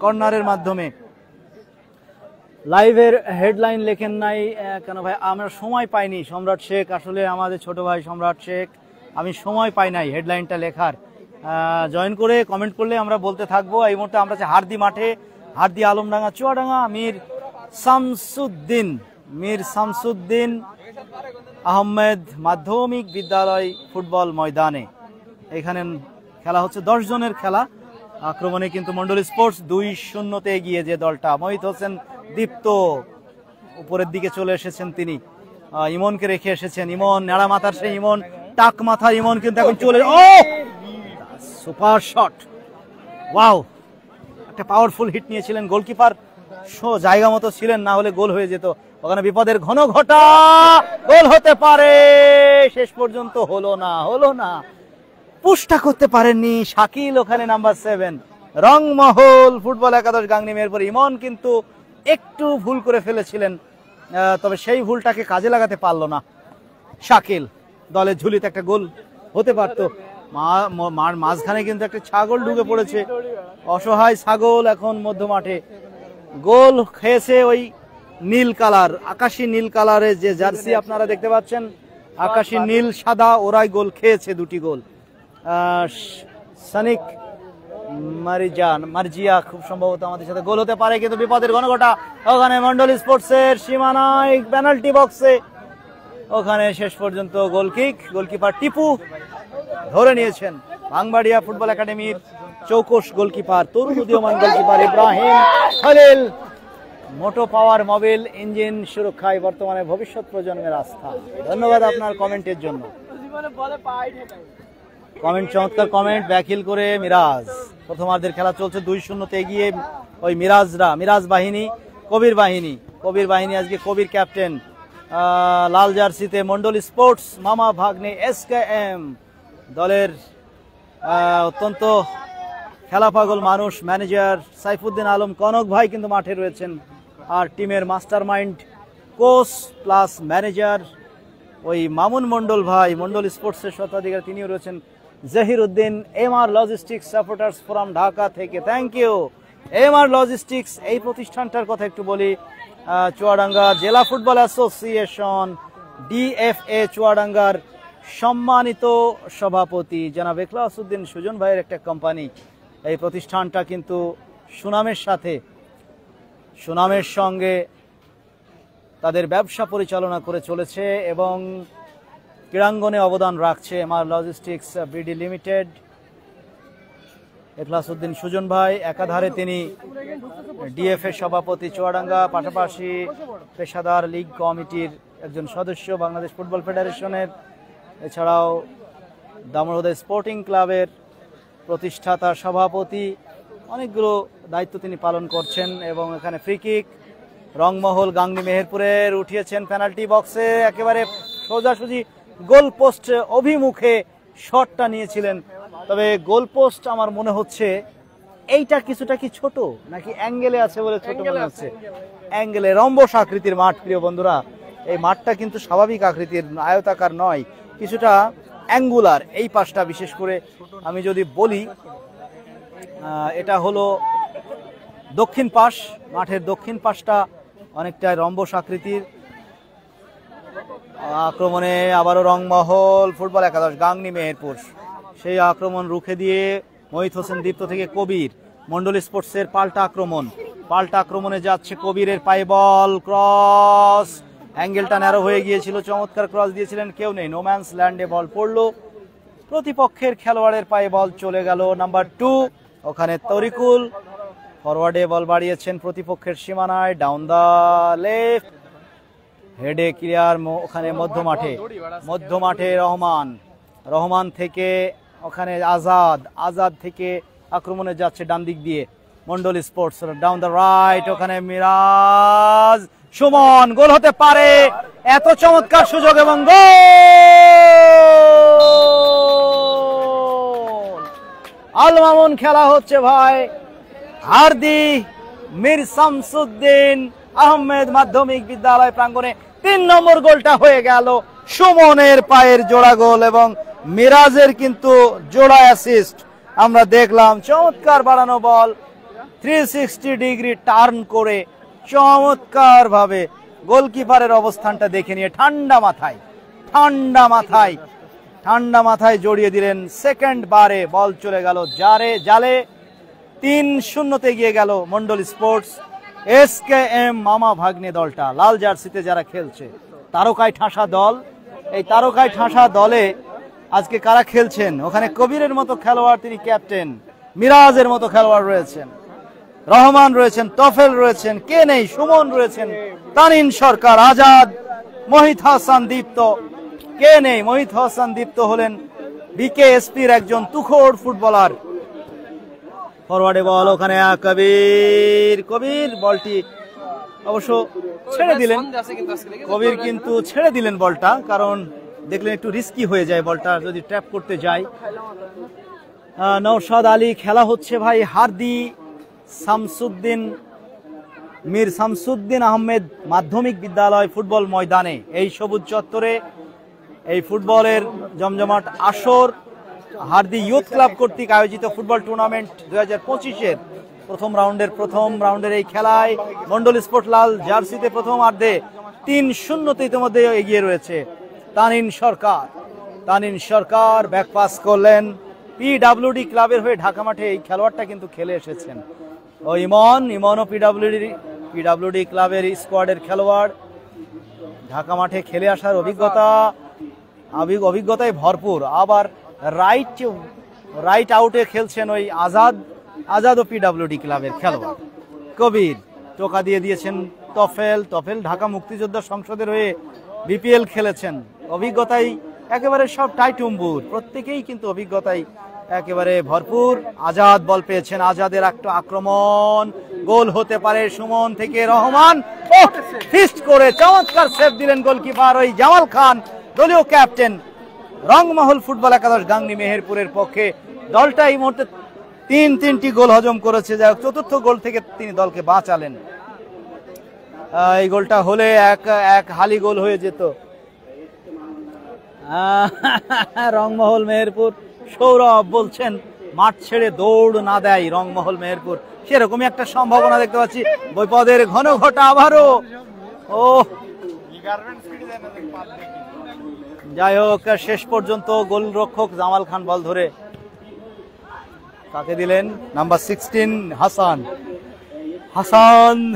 কর্নারের মাধ্যমে। লাইভের হেডলাইন লেখেন নাই কেন ভাই? আমরা সময় পাইনি, সম্রাট শেখ, আসলে আমাদের ছোট ভাই সম্রাট শেখ, আমি সময় পাই নাই হেডলাইনটা লেখার। জয়েন করে কমেন্ট করলে আমরা বলতে থাকবো। এই মুহূর্তে আমরা আছি হারদি মাঠে, হারদি আলমডাঙ্গা চুয়াডাঙ্গা মীর শামসুদ্দিন আহমেদ মাধ্যমিক বিদ্যালয় ফুটবল ময়দানে। এখানে খেলা হচ্ছে 10 জনের খেলা। আক্রমণে কিন্তু মন্ডল স্পোর্টস 2-0 এগিয়ে যে দলটা। মোহিত হোসেন দীপ্ত উপরের দিকে চলে এসেছেন, তিনি ইমনকে রেখে এসেছেন। ইমন নেড়া মাথার, সেই ইমন টাক মাথা ইমন কিন্তু এখন চলে, সুপার শট, ওয়াও, একটা পাওয়ারফুল হিট নিয়েছিলেন গোলকিপার, জায়গা মতো ছিলেন, না হলে গোল হয়ে যেত। ওখানে বিপদের ঘন ঘটা, গোল হতে পারে, শেষ পর্যন্ত হলো না, পুশটা করতে পারেননি শাকিল। ওখানে নাম্বার 7 রংমহল ফুটবল একাদশ গাংনী মেহেরপুর। ইমন কিন্তু একটু ভুল করে ফেলেছিলেন, তবে সেই ভুলটাকে কাজে লাগাতে পারলো না শাকিল। দলের ঝুলিতে একটা গোল হতে পারত, মাঝখানে কিন্তু একটা ছাগল ঢুকে পড়েছে, অসহায় ছাগল এখন মধ্য মাঠে। গোল খেয়েছে ওই নীল কালার, আকাশি নীল কালারের যে জার্সি আপনারা দেখতে পাচ্ছেন, আকাশি নীল সাদা, ওরাই গোল খেয়েছে, দুটি গোল। সানিক মার্জিয়া খুব সম্ভবত আমাদের সাথে গোল হতে পারে, কিন্তু বিপদের ঘনঘটা ওখানে মন্ডল স্পোর্টসের সীমানায় পেনাল্টি বক্সে, ওখানে শেষ পর্যন্ত গোল কিক, গোলকিপার টিপু ধরে নিয়েছেন। ভাঙবাড়িয়া ফুটবল একাডেমির চৌকস গোলকিপার, তরুণ উদীয়মান গোলকিপার ইব্রাহিম খলিল। মোটো পাওয়ার মোবিল ইঞ্জিন সুরক্ষায় বর্তমানে ভবিষ্যৎ প্রজন্মের আস্থা। ধন্যবাদ আপনার কমেন্টের জন্য। কমেন্ট, চমৎকার কমেন্ট। ব্যাকহিল করে মিরাজ। প্রথমার্ধের খেলা চলছে, 2-0 এগিয়ে ওই মিরাজ বাহিনী, কবির বাহিনী আজকে কবির ক্যাপ্টেন, লাল জার্সিতে মন্ডল স্পোর্টস মামা ভাগ্নে SKM দলের অত্যন্ত খেলা পাগল মানুষ ম্যানেজার সাইফুদ্দিন আলম কনক ভাই কিন্তু মাঠে রয়েছেন, আর টিমের master mind coach plus manager ওই মামুন মন্ডল ভাই, মন্ডল স্পোর্টসের স্বত্বাধিকারী, তিনিও রয়েছেন। Zahir Uddin MR logistics supporters forum Dhaka থেকে, থ্যাংক ইউ। MR লজিস্টিক্স এই প্রতিষ্ঠানটার কথা একটু বলি। চুয়াডাঙ্গা জেলা ফুটবল অ্যাসোসিয়েশন DFA চুয়াডাঙ্গার সম্মানিত সভাপতি জনাব ইখলাস উদ্দিন সুজন ভাইয়ের একটা কোম্পানি। এই প্রতিষ্ঠানটা কিন্তু সুনামের সঙ্গে তাদের ব্যবসা পরিচালনা করে চলেছে এবং ক্রীড়াঙ্গনে অবদান রাখছে। MR লজিস্টিক্স BD লিমিটেড, ইখলাস উদ্দিন সুজন ভাই একাধারে তিনি DFA সভাপতি চুয়াডাঙ্গা, পাশাপাশি পেশাদার লীগ কমিটির একজন সদস্য বাংলাদেশ ফুটবল ফেডারেশনের, এছাড়াও দামোদর স্পোর্টিং ক্লাবের প্রতিষ্ঠাতা সভাপতি। অনেকগুলো দায়িত্ব তিনি পালন করছেন এবং এখানে ফ্রি কিক রংমহল গাংনী মেহেরপুরের উঠিয়েছেন পেনাল্টি বক্সে, একেবারে সোজাসুজি গোল পোস্ট অভিমুখে শটটা নিয়েছিলেন। তবে গোল পোস্ট আমার মনে হচ্ছে এইটা কিছুটা কি ছোট নাকি অ্যাঙ্গেলে আছে বলে ছোট মনে হচ্ছে। অ্যাঙ্গেলে, রম্বস আকৃতির মাঠ প্রিয় বন্ধুরা, এই মাঠটা কিন্তু স্বাভাবিক আকৃতির আয়তাকার নয়, কিছুটা অ্যাঙ্গুলার। এই পাশটা বিশেষ করে আমি যদি বলি, এটা হলো দক্ষিণ পাশ, মাঠের দক্ষিণ পাশটা অনেকটা রম্বস আকৃতির। আক্রমণে আবারও রংমহল ফুটবল একাদশ গাংনী মেহেরপুর, সেই আক্রমণ রুখে দিয়ে মোহিত হোসেন দীপ্ত থেকে কবির, মন্ডল স্পোর্টসের পাল্টা আক্রমণে যাচ্ছে কবিরের পায়ে বল, ক্রস, অ্যাঙ্গেলটা ন্যারো হয়ে গিয়েছিল, চমৎকার ক্রস দিয়েছিলেন, কেউ নেই, নোম্যান্স ল্যান্ডে বল পড়লো, প্রতিপক্ষের খেলোয়াড়ের পায়ে বল চলে গেল। নাম্বার 2 ওখানে তরিকুল ফরওয়ার্ডে বল বাড়িয়েছেন প্রতিপক্ষের সীমানায়, ডাউন দা লেফট, হেডে ক্লিয়ার। ওখানে মধ্য মাঠে রহমান থেকে ওখানে আজাদ থেকে আক্রমণে যাচ্ছে ডান দিক দিয়ে Mondal sports, down the right, ওখানে মিরাজ সুমন, গোল হতে পারে, এত চমৎকার সুযোগ এবং গোল। আল মামুন খেলা হচ্ছে ভাই, হার্দি মীর শামসুদ্দিন আহমেদ মাধ্যমিক বিদ্যালয় প্রাঙ্গণে 3 নম্বর গোলটা হয়ে গেল। সুমনের পায়ের জোড়া গোল এবং মিরাজের কিন্তু জোড়া অ্যাসিস্ট আমরা দেখলাম। চমৎকার বাড়ানো বল, 360 ডিগ্রি টার্ন করে চমৎকার ভাবে গোলকিপারের অবস্থানটা দেখে নিয়ে ঠান্ডা মাথায় জড়িয়ে দিলেন। সেকেন্ড বারে বল চলে গেল জালে। 3-0 গিয়ে গেল মন্ডল স্পোর্টস। SKM মামা ভাগ্নে দলটা, লাল জার্সিতে যারা খেলছে, তারকায় ঠাসা দল। এই তারকায় ঠাসা দলে আজকে কারা খেলছেন? ওখানে কবিরের মতো খেলোয়াড়, তিনি ক্যাপ্টেন, মিরাজের মতো খেলোয়াড় রয়েছেন, রহমান রয়েছেন, তফেল রয়েছেন, কে নেই, সুমন রয়েছেন, তানিন সরকার, আজাদ, মোহিত হাসান দীপ্ত। কে নেই? মোহিত হাসান দীপ্ত হলেন BKSPর একজন তুখোড় ফুটবলার। ফরওয়ার্ডে বল, ওখানে কবির বলটি অবশ্য ছেড়ে দিলেন, কবির কিন্তু ছেড়ে দিলেন বলটা, কারণ দেখলেন একটু রিস্কি হয়ে যায় বলটা যদি ট্র্যাপ করতে যায়। নওশাদ আলী, খেলা হচ্ছে ভাই হার্দি শামসুদ্দিন মীর শামসুদ্দিন আহমেদ মাধ্যমিক বিদ্যালয় ফুটবল ময়দানে এই সবুজ চত্বরে এই ফুটবলের জমজমাট আসর হার্দি ইউথ ক্লাব কর্তৃক আয়োজিত ফুটবল টুর্নামেন্ট 2025-এর প্রথম রাউন্ডের এই খেলায় মন্ডল স্পোর্ট লাল জার্সিতে প্রথম অর্ধে 3-0 ইতিমধ্যে এগিয়ে রয়েছে। তানিন সরকার ব্যাকপাস করলেন। পিডব্লিউডি ক্লাবের হয়ে ঢাকা মাঠে এই খেলোয়াড়টা কিন্তু খেলে এসেছেন। ও ইমনও পিডব্লিউডি ক্লাবের স্কোয়াডের খেলোয়াড়, ঢাকা মাঠে খেলে আসার অভিজ্ঞতায় ভরপুর। আবার রাইট আউটে খেলছেন ওই আজাদ ও পিডব্লিউডি ক্লাবের খেলোয়াড় কবির। টোকা দিয়ে দিয়েছেন তফেল ঢাকা মুক্তিযোদ্ধা সংসদের হয়ে বিপিএল খেলেছেন। অভিজ্ঞতায় একেবারে সব টাইটুম্বুর, প্রত্যেকেই কিন্তু অভিজ্ঞতায় একেবারে ভরপুর। আজাদ বল পেয়েছেন, আজাদের একটা আক্রমণ, গোল হতে পারে সুমন থেকে রহমান ফিস্ট করে চমৎকার সেভ দিলেন গোলকিপার ওই জামাল খান, দলীয় ক্যাপ্টেন। রংমহল ফুটবল একাদশ গাংনী মেহেরপুরের পক্ষে দলটা এই মুহূর্তে তিনটি গোল হজম করেছে। যাই হোক, চতুর্থ গোল থেকে তিনি দলকে বাঁচালেন। এই গোলটা হলে এক হালি গোল হয়ে যেত। রংমহল মেহেরপুর, সৌরভ বলছেন মাঠ ছেড়ে দৌড় না দেয় রংমহল মেহেরপুর, সেরকমই একটা সম্ভাবনা দেখতে পাচ্ছি। বৈপদের ঘন ঘটা আবারও যাই হোক, শেষ পর্যন্ত গোলরক্ষক জামাল খান বল ধরে কাকে দিলেন? নাম্বার 16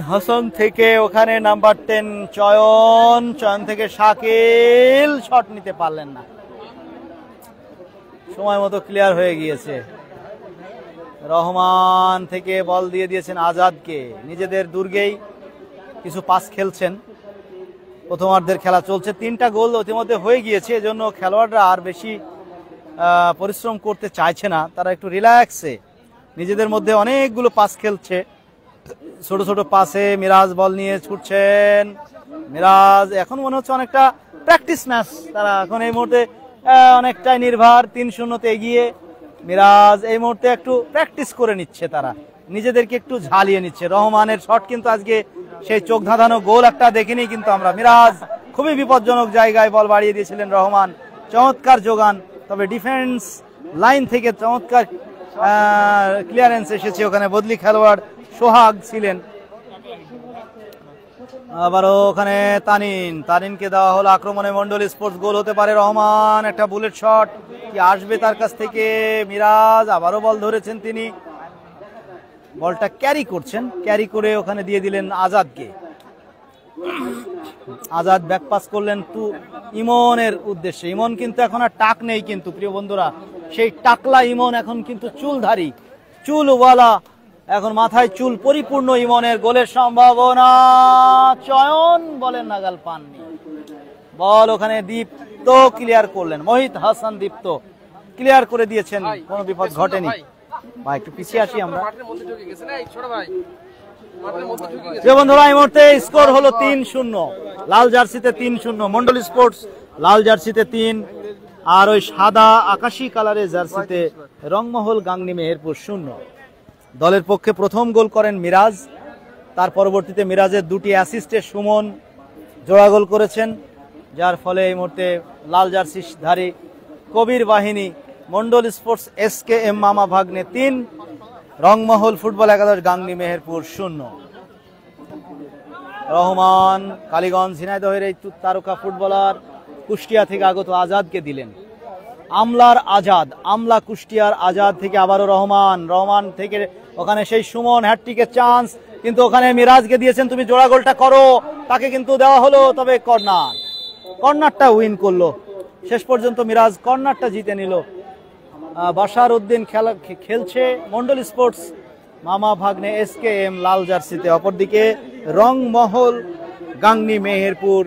হাসান থেকে ওখানে নাম্বার 10 চয়ন থেকে শাকিল শট নিতে পারলেন না, সময় মতো ক্লিয়ার হয়ে গিয়েছে। রহমান থেকে বল দিয়ে দিয়েছেন আজাদকে। নিজেদের দুর্গেই কিছু পাস খেলছেন। প্রথমার্ধের খেলা চলছে, 3টা গোল ইতিমধ্যে হয়ে গিয়েছে, এজন্য খেলোয়াড়রা আর বেশি পরিশ্রম করতে চাইছে না, তারা একটু রিল্যাক্সে নিজেদের মধ্যে অনেকগুলো পাস খেলছে। ছোট ছোট পাসে মিরাজ বল নিয়ে ছুটছেন। মিরাজ এখন মনে হচ্ছে অনেকটা প্র্যাকটিস ম্যাচ, তারা এখন এই মুহূর্তে অনেকটাই নির্ভর 3-0 এগিয়ে। মিরাজ এই মুহূর্তে একটু প্র্যাকটিস করে নিচ্ছে, তারা নিজেদেরকে একটু ঝালিয়ে নিচ্ছে। রহমানের শট কিন্তু আজকে সেই চোখ ধাঁধানো গোল একটা দেখিনি কিন্তু আমরা। মিরাজ খুবই বিপজ্জনক জায়গায় বল বাড়িয়ে দিয়েছিলেন রহমান, চমৎকার যোগান, তবে ডিফেন্স লাইন থেকে চমৎকার ক্লিয়ারেন্স এসেছে। ওখানে বদলি খেলোয়াড় সোহাগ ছিলেন। আবারও ওখানে তানিনকে দেওয়া হলো আক্রমণে মন্ডল স্পোর্টস। গোল হতে পারে। রহমান একটা বুলেট শট কি আসবে তার কাছ থেকে? মিরাজ আবারও বল ধরেছেন, তিনি বলটা ক্যারি করে ওখানে দিয়ে দিলেন আজাদকে। আজাদ ব্যাক পাস করলেন ইমনের উদ্দেশ্যে। ইমন কিন্তু এখন আর টাক নেই কিন্তু প্রিয় বন্ধুরা, সেই টাকলা ইমন এখন কিন্তু চুলওয়ালা, এখন মাথায় চুল পরিপূর্ণ ইমনের। গোলের সম্ভাবনা, চয়ন বলের নাগাল পাননি, বল ওখানে দীপ্ত ক্লিয়ার করলেন। মোহিত হাসান দীপ্ত ক্লিয়ার করে দিয়েছেন, কোনো বিপদ ঘটেনি। ভাই একটু পিছিয়ে আসি আমরা। বন্ধুরা এই মুহূর্তে স্কোর হলো 3-0, লাল জার্সিতে 3-0 মন্ডল স্পোর্টস, লাল জার্সিতে 3, আর ওই সাদা আকাশি কালারের জার্সিতে রংমহল গাংনী মেহেরপুর 0। দলের পক্ষে প্রথম গোল করেন মিরাজ, তার পরবর্তীতে মিরাজের 2টি অ্যাসিস্টে সুমন জোড়া গোল করেছেন, যার ফলে এই মুহূর্তে লাল জার্সি ধারী কবির বাহিনী মন্ডল স্পোর্টস SKM মামা ভাগ্নে 3, রংমহল ফুটবল একাদশ গাংনী মেহেরপুর 0। রহমান কালীগঞ্জ ঝিনাইদহের এই তারকা ফুটবলার কুষ্টিয়া থেকে আগত আজাদকে দিলেন। আমলা কুষ্টিয়ার আজাদ থেকে আবারও রহমান থেকে ওখানে সেই সুমন, হ্যাটট্রিকের চান্স, কিন্তু ওখানে মিরাজকে দিয়েছেন তুমি জোড়া গোলটা করো, তাকে কিন্তু দেওয়া হলো, তবে কর্নারটা উইন করলো। শেষ পর্যন্ত মিরাজ কর্নারটা জিতে নিল। বাশার উদ্দিন খেলছে মন্ডল স্পোর্টস মামা ভাগ্নে SKM লাল জার্সিতে, অপরদিকে রংমহল গাংনী মেহেরপুর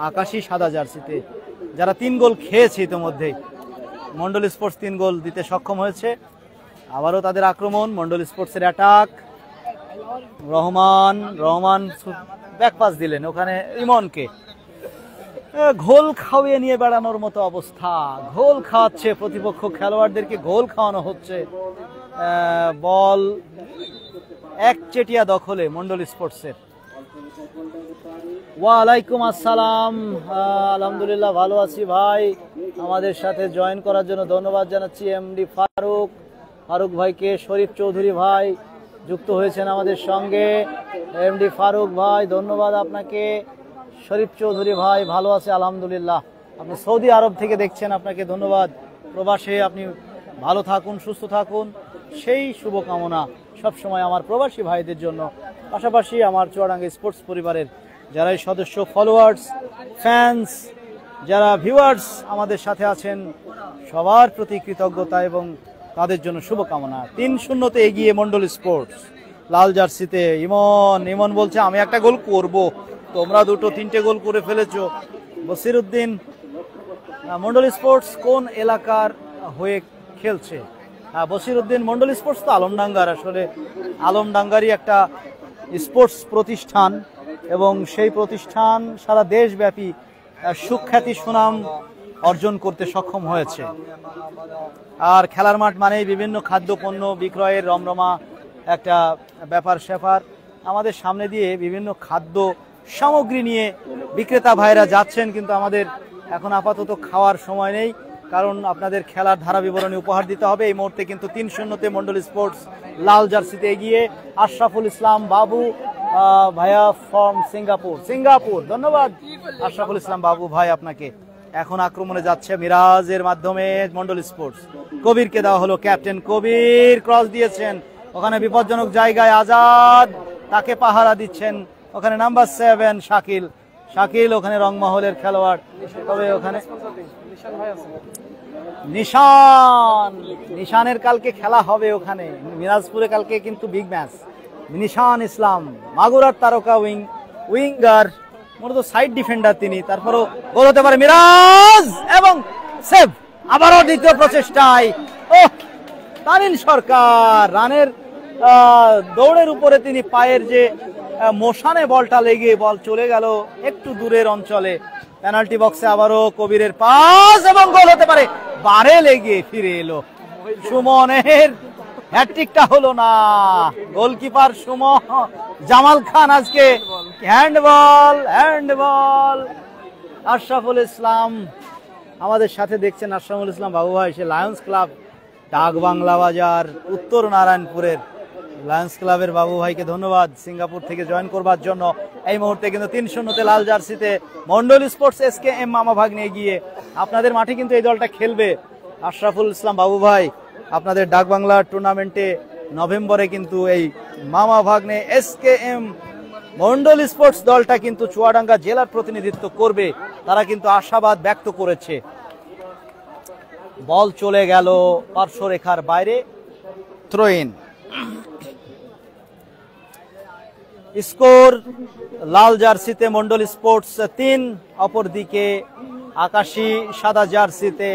আকাশী সাদা জার্সিতে, যারা 3 গোল খেয়েছে ইতিমধ্যে। মন্ডল স্পোর্টস 3 গোল দিতে সক্ষম হয়েছে। আবারও তাদের আক্রমণ, মন্ডল স্পোর্টসের অ্যাটাক। রহমান ব্যাকপাস দিলেন ওখানে ইমনকে। ঘোল খাওয়িয়ে নিয়ে বেড়ানোর মতো অবস্থা, ঘোল খাওয়াচ্ছে প্রতিপক্ষ খেলোয়াড়দেরকে, ঘোল খাওয়ানো হচ্ছে। বল একচেটিয়া দখলে মন্ডল স্পোর্টসের। ওয়ালাইকুম আসসালাম। আলহামদুলিল্লাহ ভালো আছি ভাই। আমাদের সাথে জয়েন করার জন্য ধন্যবাদ জানাচ্ছি এমডি ফারুক ভাইকে। শরীফ চৌধুরী ভাই যুক্ত হয়েছেন আমাদের সঙ্গে। এমডি ফারুক ভাই ধন্যবাদ আপনাকে। শরীফ চৌধুরী ভাই ভালো আছে আলহামদুলিল্লাহ। আপনি সৌদি আরব থেকে দেখছেন, আপনাকে ধন্যবাদ। প্রবাসে আপনি ভালো থাকুন, সুস্থ থাকুন, সেই শুভকামনা সবসময় আমার প্রবাসী ভাইদের জন্য। পাশাপাশি আমার চুয়াডাঙ্গা স্পোর্টস পরিবারের যারা এই সদস্য, ফলোয়ার্স, ফ্যান্স, যারা ভিউয়ার্স আমাদের সাথে আছেন, সবার প্রতি কৃতজ্ঞতা এবং তাদের জন্য শুভকামনা। 3-0 এগিয়ে মন্ডল স্পোর্টস। লাল জার্সিতে ইমন বলছে আমি একটা গোল করব, তোমরা 2-3টে গোল করে ফেলেছো। বসিরউদ্দিন, মন্ডল স্পোর্টস কোন এলাকার হয়ে খেলছে? বসিরউদ্দিন, মন্ডল স্পোর্টস তো আলমডাঙ্গার, আসলে আলমডাঙ্গারই একটা স্পোর্টস প্রতিষ্ঠান এবং সেই প্রতিষ্ঠান সারা দেশব্যাপী সুখ্যাতি সুনাম অর্জন করতে সক্ষম হয়েছে। আর খেলার মাঠ মানেই বিভিন্ন খাদ্যপণ্য বিক্রয়ের রমরমা একটা ব্যাপার স্যাপার। আমাদের সামনে দিয়ে বিভিন্ন খাদ্য সামগ্রী নিয়ে বিক্রেতা ভাইরা যাচ্ছেন, কিন্তু আমাদের এখন আপাতত খাওয়ার সময় নেই, কারণ আপনাদের খেলার ধারা বিবরণী উপহার দিতে হবে। এই মুহূর্তে কিন্তু 3-0 মন্ডল স্পোর্টস লাল জার্সিতে এগিয়ে। আশরাফুল ইসলাম বাবু ভাইয়া ফ্রম সিঙ্গাপুর, ধন্যবাদ আশরাফুল ইসলাম বাবু ভাই আপনাকে। এখন আক্রমণে যাচ্ছে মিরাজের মাধ্যমে মন্ডল স্পোর্টস। কবিরকে দেওয়া হলো, ক্যাপ্টেন কবির ক্রস দিয়েছেন, ওখানে বিপজ্জনক জায়গায় আজাদ, তাকে পাহারা দিচ্ছেন ওখানে নাম্বার 7 শাকিল, ওখানে রংমহলের খেলোয়াড়। তবে ওখানে নিশানের কালকে খেলা হবে ওখানে মিরাজপুরে, কালকে কিন্তু বিগ ম্যাচ। নিশান ইসলাম মাগুরার তারকা উইঙ্গার, মূলত সাইড ডিফেন্ডার তিনি। তারপরও গোল হতে পারে মিরাজ এবং সেভ। আবারও দ্বিতীয় প্রচেষ্টায় তানিন সরকার রানের দৌড়ের উপরে তিনি পায়ের যে মোশানে বলটা লেগে বল চলে গেল একটু দূরের অঞ্চলে। পেনাল্টি বক্সে আবারও কবিরের পাস এবং গোল হতে পারে, বারে লেগে ফিরে এলো। সুমনের হ্যাটট্রিকটা হলো না, গোলকিপার সুমন জামাল খান আজকে হ্যান্ডবল। আশরাফুল ইসলাম আমাদের সাথে দেখছেন, আশরাফুল ইসলাম বাবু ভাই, সে লায়ন্স ক্লাব ডাক বাংলা বাজার উত্তর নারায়ণপুরের লায়ন্স ক্লাবের বাবু ভাইকে ধন্যবাদ সিঙ্গাপুর থেকে জয়েন করবার জন্য। এই মুহূর্তে কিন্তু 3-0 লাল জার্সিতে মন্ডল স্পোর্টস SKM মামা ভাগ্নে এগিয়ে। আপনাদের মাঠে কিন্তু এই দলটা খেলবে। আশরাফুল ইসলাম বাবু ভাই, আপনাদের ডাক বাংলা টুর্নামেন্টে নভেম্বরে কিন্তু এই মামা ভাগ্নে SKM মন্ডল স্পোর্টস দলটা কিন্তু চুয়াডাঙ্গা জেলার প্রতিনিধিত্ব করবে, তারা কিন্তু আশাবাদ ব্যক্ত করেছে। বল চলে গেল পার্শ্বরেখার বাইরে, থ্রো-ইন। স্কোর লাল জার্সিতে মন্ডল স্পোর্টস 3, অপরদিকে আকাশী সাদা জার্সিতে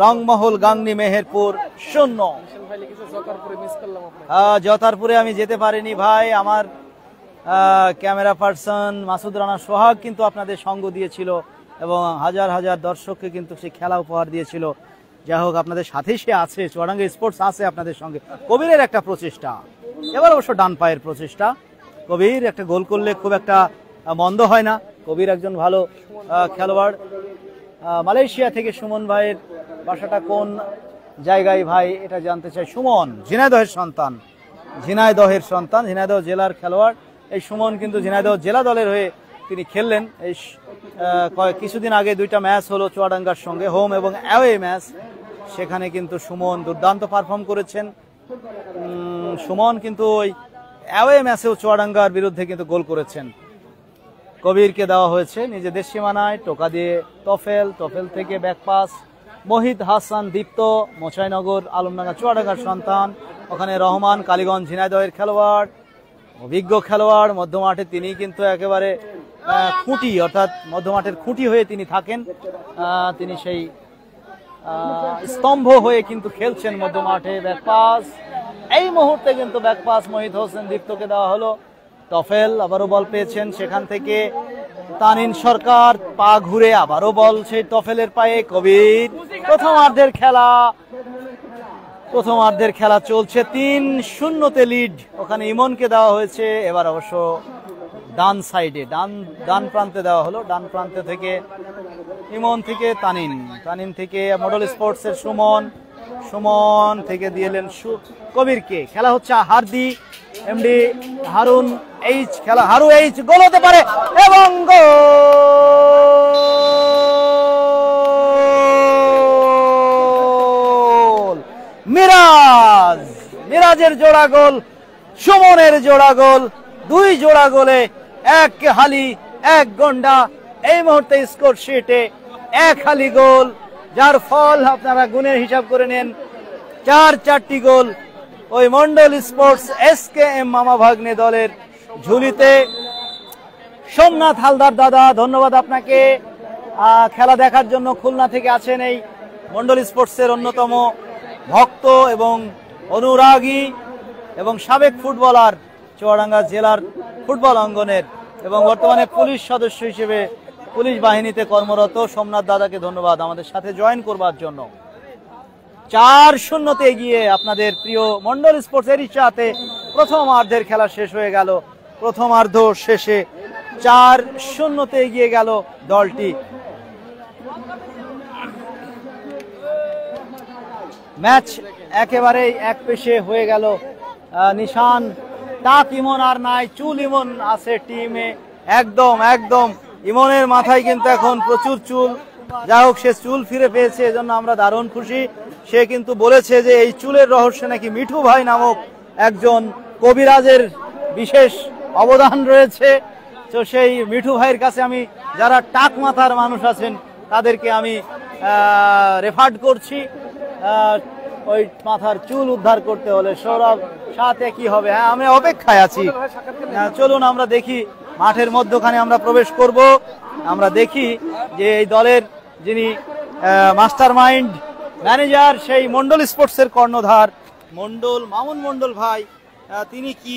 রংমহল গাংনী মেহেরপুর 0। জতারপুরে আমি যেতে পারিনি ভাই, আমার ক্যামেরা পার্সন মাসুদ রানা সোহাগ কিন্তু আপনাদের সঙ্গ দিয়েছিল এবং হাজার হাজার দর্শককে কিন্তু সে খেলা উপহার দিয়েছিল। যাই হোক, আপনাদের সাথেই সে আছে, চুয়াডাঙ্গা স্পোর্টস আছে আপনাদের সঙ্গে। কবিরের একটা প্রচেষ্টা, এবার অবশ্য ডান পায়ের প্রচেষ্টা। কবির একটা গোল করলে খুব একটা মন্দ হয় না, কবির একজন ভালো খেলোয়াড়। মালয়েশিয়া থেকে সুমন ভাইয়ের বাসাটা কোন জায়গায় ভাই এটা জানতে চাই। সুমন ঝিনাইদহের সন্তান, ঝিনাইদহ জেলার খেলোয়াড়। এই সুমন কিন্তু ঝিনাইদহ জেলা দলের হয়ে তিনি খেললেন। এই কিছুদিন আগে 2টা ম্যাচ হলো চুয়াডাঙ্গার সঙ্গে, হোম এবং অ্যাওয়ে ম্যাচ, সেখানে কিন্তু সুমন দুর্দান্ত পারফর্ম করেছেন। সুমন কিন্তু ওই অ্যাওয়ে ম্যাচেও চুয়াডাঙ্গার বিরুদ্ধে কিন্তু গোল করেছেন। কবিরকে দেওয়া হয়েছে নিজেদের সীমানায়, টোকা দিয়ে তফেল থেকে ব্যাকপাস মহিদ হাসান দীপ্ত, মোচাইনগর আলমডাঙ্গা চুয়াডাঙ্গার সন্তান। ওখানে রহমান কালীগঞ্জ ঝিনাইদহের খেলোয়াড়, অভিজ্ঞ খেলোয়াড় মধ্যমাঠে, তিনি কিন্তু একেবারে খুঁটি, অর্থাৎ মধ্যমাঠের খুঁটি হয়ে তিনি থাকেন। তিনি সেই স্তম্ভ হয়ে কিন্তু খেলছেন মধ্যমাঠে। ব্যাকপাস, এই মুহূর্তে কিন্তু ব্যাকপাস মহিদ হোসেন দীপ্তকে দেওয়া হলো। টফেল আবারও বল পেয়েছেন, সেখান থেকে তানিন সরকার পা ঘুরে আবারও বল সেই টফেলের পায়ে। কবির প্রথমার্ধের খেলা চলছে, 3-0 লিড ওখানে ইমনকে দেওয়া হয়েছে। এবার অবশ্য ডান সাইডে ডান প্রান্তে দেওয়া হলো। ডান প্রান্তে থেকে ইমন থেকে তানিন থেকে মডেল স্পোর্টস এর সুমন থেকে দিয়েলেন কবিরকে। খেলা হচ্ছে হারদি এমডি হারুন এইচ, খেলা হারু এইচ, গোল হতে পারে এবং গোল। মিরাজের জোড়া গোল, সুমনের জোড়া গোল, 2 জোড়া গোলে 1 হালি 1 গন্ডা। এই মুহূর্তে স্কোর শিটে 1 হালি গোল, যার ফল আপনারা গুণের হিসাব করে নেন। 4টি গোল ওই মন্ডল স্পোর্টস SKM মামা ভাগ্নে দলের ঝুলিতে। সোমনাথ হালদার দাদা, ধন্যবাদ আপনাকে খেলা দেখার জন্য। খুলনা থেকে আছেন এই মন্ডল স্পোর্টসের অন্যতম ভক্ত এবং অনুরাগী এবং সাবেক ফুটবলার, চুয়াডাঙ্গা জেলার ফুটবল অঙ্গনের এবং বর্তমানে পুলিশ সদস্য হিসেবে পুলিশ বাহিনীতে কর্মরত সোমনাথ দাদাকে ধন্যবাদ আমাদের সাথে জয়েন করবার জন্য। 4-0 এগিয়ে আপনাদের প্রিয় মন্ডল স্পোর্টসের ইচ্ছাতে প্রথমার্ধের খেলা শেষ হয়ে গেল। প্রথমার্ধ শেষে 4-0 এগিয়ে গেল দলটি। ম্যাচ একেবারেই একপেশে হয়ে গেল। নিশান টাক ইমন আর নাই, চুল ইমন আছে টিমে। একদম ইমনের মাথায় কিন্তু এখন প্রচুর চুল। যাই হোক, সে চুল ফিরে পেয়েছে, এজন্য আমরা দারুণ খুশি। সে কিন্তু বলেছে যে এই চুলের রহস্যে নাকি মিঠু ভাই নামক একজন কবিরাজের বিশেষ অবদান রয়েছে। তো সেই মিঠু ভাইয়ের কাছে আমি, যারা টাক মাথার মানুষ আছেন তাদেরকে আমি রেফার করছি। ওই মাথার চুল উদ্ধার করতে হলে সৌরভ সাথে কি হবে, হ্যাঁ আমি অপেক্ষায় আছি। চলুন আমরা দেখি, মাঠের মধ্যখানে আমরা প্রবেশ করব। আমরা দেখি যে এই দলের যিনি মাস্টার মাইন্ড ম্যানেজার, সেই মন্ডল স্পোর্টসের কর্ণধার মামুন মন্ডল ভাই, তিনি কি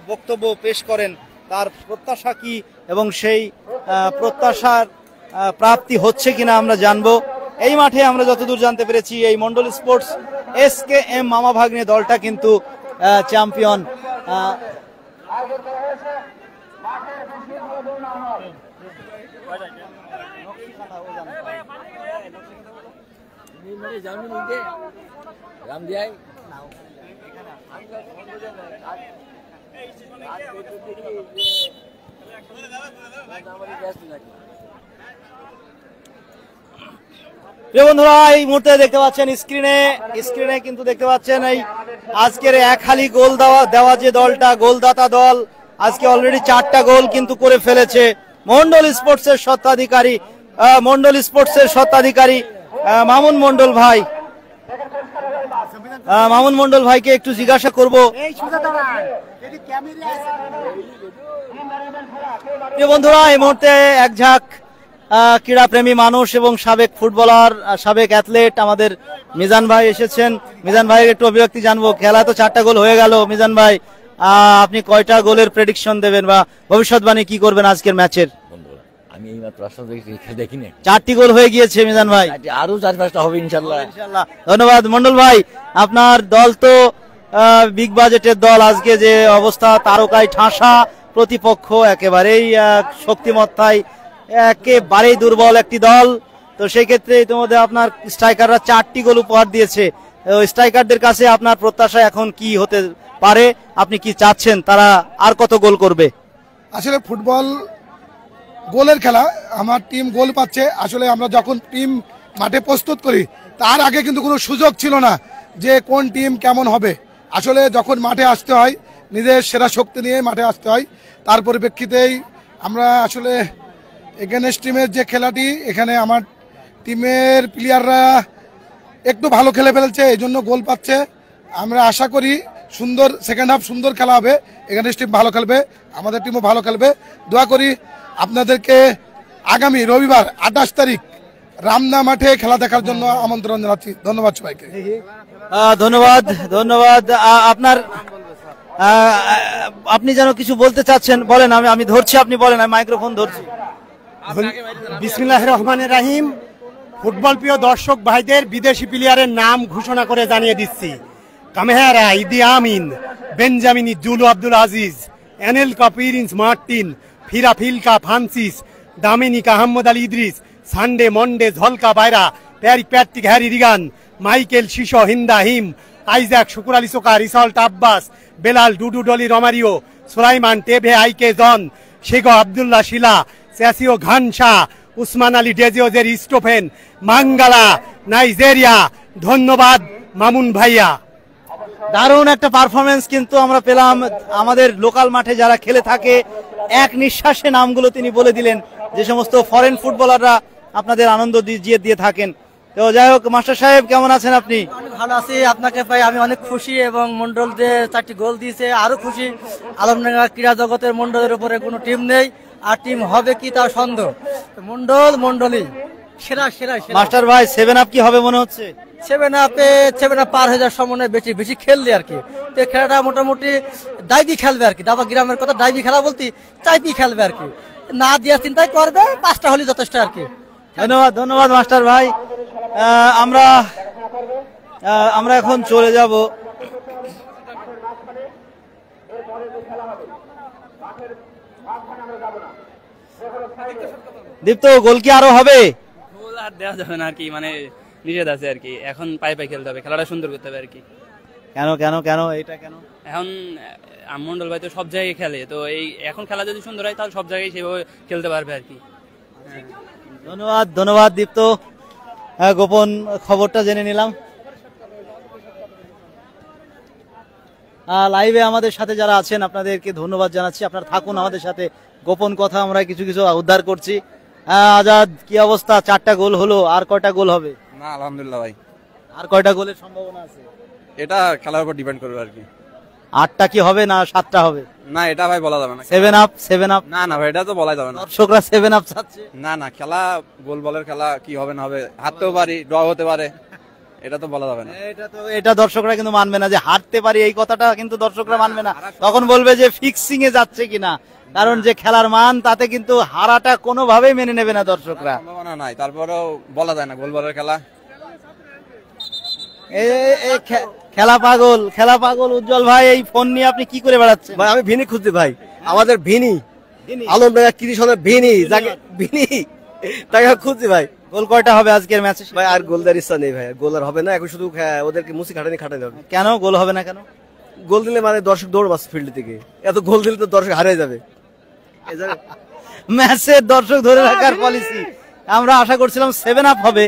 বক্তব্য পেশ করেন, তার প্রত্যাশা কি এবং সেই প্রত্যাশার প্রাপ্তি হচ্ছে কিনা আমরা জানবো। এই মাঠে আমরা যতদূর জানতে পেরেছি, এই মন্ডল স্পোর্টস SKM মামা ভাগ্নে দলটা কিন্তু চ্যাম্পিয়ন। প্রিয় বন্ধুরা, এই মুহূর্তে দেখতে পাচ্ছেন স্ক্রিনে কিন্তু দেখতে পাচ্ছেন এই আজকের 1 হালি গোল দেওয়া যে দলটা, গোলদাতা দল, আজকে অলরেডি 4টা গোল কিন্তু করে ফেলেছে। মন্ডল স্পোর্টসের স্বত্বাধিকারী মামুন মন্ডল ভাইকে একটু জিজ্ঞাসা করব। প্রিয় বন্ধুরা, এই মুহূর্তে এক ঝাঁক ক্রীড়াপ্রেমী মানুষ এবং সাবেক ফুটবলার, সাবেক অ্যাথলেট আমাদের মিজান ভাই এসেছেন। মিজান ভাইয়ের একটু অভিব্যক্তি জানবো। খেলা তো 4টা গোল হয়ে গেল, মিজান ভাই আপনি কয়টা গোলের প্রেডিকশন দেবেন বা ভবিষ্যৎবাণী কি করবেন আজকের ম্যাচের? আমি এইমাত্র দেখিনি, 4টি গোল হয়ে গিয়েছে মিজান ভাই, আরো 4-5টা হবে ইনশাল্লাহ। ধন্যবাদ মন্ডল ভাই। আপনার দল তো বিগ বাজেটের দল, আজকে যে অবস্থা, তারকায় ঠাসা প্রতিপক্ষ, একেবারেই শক্তিমত্তায় একেবারেই দুর্বল একটি দল। তো সেই ক্ষেত্রে ইতিমধ্যে আপনার স্ট্রাইকাররা 4টি গোল উপহার দিয়েছে। স্ট্রাইকারদের কাছে আপনার প্রত্যাশা এখন কি হতে পারে? আপনি কি চাচ্ছেন তারা আর কত গোল করবে? আসলে ফুটবল গোলের খেলা, আমার টিম গোল পাচ্ছে। আসলে আমরা যখন টিম মাঠে প্রস্তুত করি, তার আগে কিন্তু কোনো সুযোগ ছিল না যে কোন টিম কেমন হবে। আসলে যখন মাঠে আসতে হয়, নিজের সেরা শক্তি নিয়ে মাঠে আসতে হয়। তার পরিপ্রেক্ষিতেই আমরা আসলে এগেনস্ট টিমের যে খেলাটি, এখানে আমার টিমের প্লেয়াররা একটু ভালো খেলে ফেলছে, এই জন্য গোল পাচ্ছে। আমরা আশা করি সুন্দর সেকেন্ড হাফ, সুন্দর খেলা হবে। এগেনস্ট টিম ভালো খেলবে, আমাদের টিমও ভালো খেলবে। দোয়া করি আপনাদেরকে আগামী রবিবার 28 তারিখ রামনা মাঠে খেলা দেখার জন্য আমন্ত্রণ জানাচ্ছি। ধন্যবাদ সবাইকে। ধন্যবাদ। আপনার আপনি যেন কিছু বলতে চাচ্ছেন, বলেন। আমি ধরছি, আপনি বলেন, আমি মাইক্রোফোন ধরছি। বিসমিল্লাহির রহমানির রহিম। ফুটবল প্রিয় দর্শক ভাইদের বিদেশি প্লেয়ারের নাম ঘোষণা করে জানিয়ে দিচ্ছি। Kamehara, Idi Amin, Benjamin, Zulu Abdul Aziz, Anelka Prince Martin, ফিরাফিলকা Francis, Dominica Ahmed Ali Idris, Sunday Monday ঝলকা বাইরা, প্যাট্রিক হ্যারি রিগান, মাইকেল শিশো হিন্দা হিম, আইজাক শুকুর আলী সোকা, রিসল্ট আব্বাস, বেলাল ডুডু ডলি রোমারিও, সুলাইমান টেভে আইকে জন, শেখো আবদুল্লাহ শিলা, স্যাসিও ঘানশা, উসমান আলী ডেজিওজের স্টোফেন, মাঙ্গালা নাইজেরিয়া। ধন্যবাদ মামুন ভাইয়া। দারুণ একটা পারফরমেন্স কিন্তু আমরা পেলাম। আমাদের লোকাল মাঠে যারা খেলে থাকে এক নিঃশ্বাসে নামগুলো তিনি বলে দিলেন, যে সমস্ত ফরেন ফুটবলাররা আপনাদের আনন্দ দিয়ে থাকেন। তো যাই হোক, মাস্টার সাহেব কেমন আছেন আপনি? অনেক ভালো আছি, আপনাকে পাই আমি অনেক খুশি, এবং মন্ডল যে 4টি গোল দিয়েছে আরো খুশি। আলমডাঙ্গা ক্রীড়া জগতের মন্ডলের উপরে কোনো টিম নেই, আর টিম হবে কি তার সন্দেহ। মন্ডলই সেরা সেরা সেরা। মাস্টার ভাই 7 আপ কি হবে মনে হচ্ছে? 7 আপে পার হয়ে যাওয়ার সময় বেশি খেললে আর কি। তো খেলাটা মোটামুটি ডাইবি খেলবে আর কি, দাবা গ্রামের কথা ডাইবি খেলা বলতে চাইপি খেলবে আর কি, না দেওয়ার চিন্তাই করবে, 5টা হলে যথেষ্ট আর কি। ধন্যবাদ মাস্টার ভাই। আমরা এখন চলে যাব দীপ্ত। গোল কি আরো হবে? গোল আর দেওয়া যাবে না আর কি, মানে নিষেধ আছে আর কি। এখন পায়ে খেলতে হবে, খেলাটা সুন্দর করতে হবে আর কি। কেন এটা কেন? এখন মন্ডল ভাই তো সব জায়গায় খেলে, তো এই এখন খেলা যদি সুন্দর হয় তাহলে সব জায়গায় সেভাবে খেলতে পারবে আর কি। ধন্যবাদ দীপ্ত। গোপন খবরটা জেনে নিলাম। লাইভে আমাদের সাথে যারা আছেন আপনাদেরকে ধন্যবাদ জানাচ্ছি। আপনারা থাকুন আমাদের সাথে, গোপন কথা আমরা কিছু উদ্ধার করছি। আজাদ, কি অবস্থা? 4টা গোল হলো, আর কয়টা গোল হবে? না আলহামদুলিল্লাহ ভাই, আর কয়টা গোলের সম্ভাবনা আছে? এটা খেলার উপর ডিপেন্ড করবে আর কি। 8টা কি হবে না 7টা হবে? না এটা ভাই বলা যাবে না। 7 আপ না ভাই, এটা তো বলা যাবে না। দর্শকরা 7 আপ চাচ্ছে। না খেলা গোল বলের খেলা, কি হবে না হবে, হারতেও পারি, ড্র হতে পারে, এটা তো বলা যাবে না। এটা দর্শকরা কিন্তু মানবে না, যে হারতে পারি এই কথাটা কিন্তু দর্শকরা মানবে না। তখন বলবে যে ফিক্সিং এ যাচ্ছে কিনা, কারণ যে খেলার মান তাতে কিন্তু হারাটা কোনোভাবেই মেনে নেবে না দর্শকরা। সম্ভাবনা নাই, তারপরেও বলা যায় না গোল বলের খেলা। খেলা পাগল উজ্জ্বল ভাই, এই ফোন নিয়ে আপনি কি করে বেড়াচ্ছেন? ভাই আমি ভিনি খুঁজছি ভাই, আমাদের ভিনি আলমডাঙ্গা কৃষকের ভিনি তাকে খুঁজছি ভাই। গোল কয়টা হবে আজকের ম্যাচে? ভাই আর গোল দেওয়ার ইচ্ছা নেই ভাই, গোল আর হবে না এখন, শুধু ওদেরকে মুসি খাটানি হবে। কেন গোল হবে না? কেন গোল দিলে মানে দর্শক দৌড় পাচ্ছে ফিল্ড থেকে, এত গোল দিলে তো দর্শক হারিয়ে যাবে। ম্যাচের দর্শক ধরে রাখার পলিসি। আমরা আশা করছিলাম 7 আপ হবে,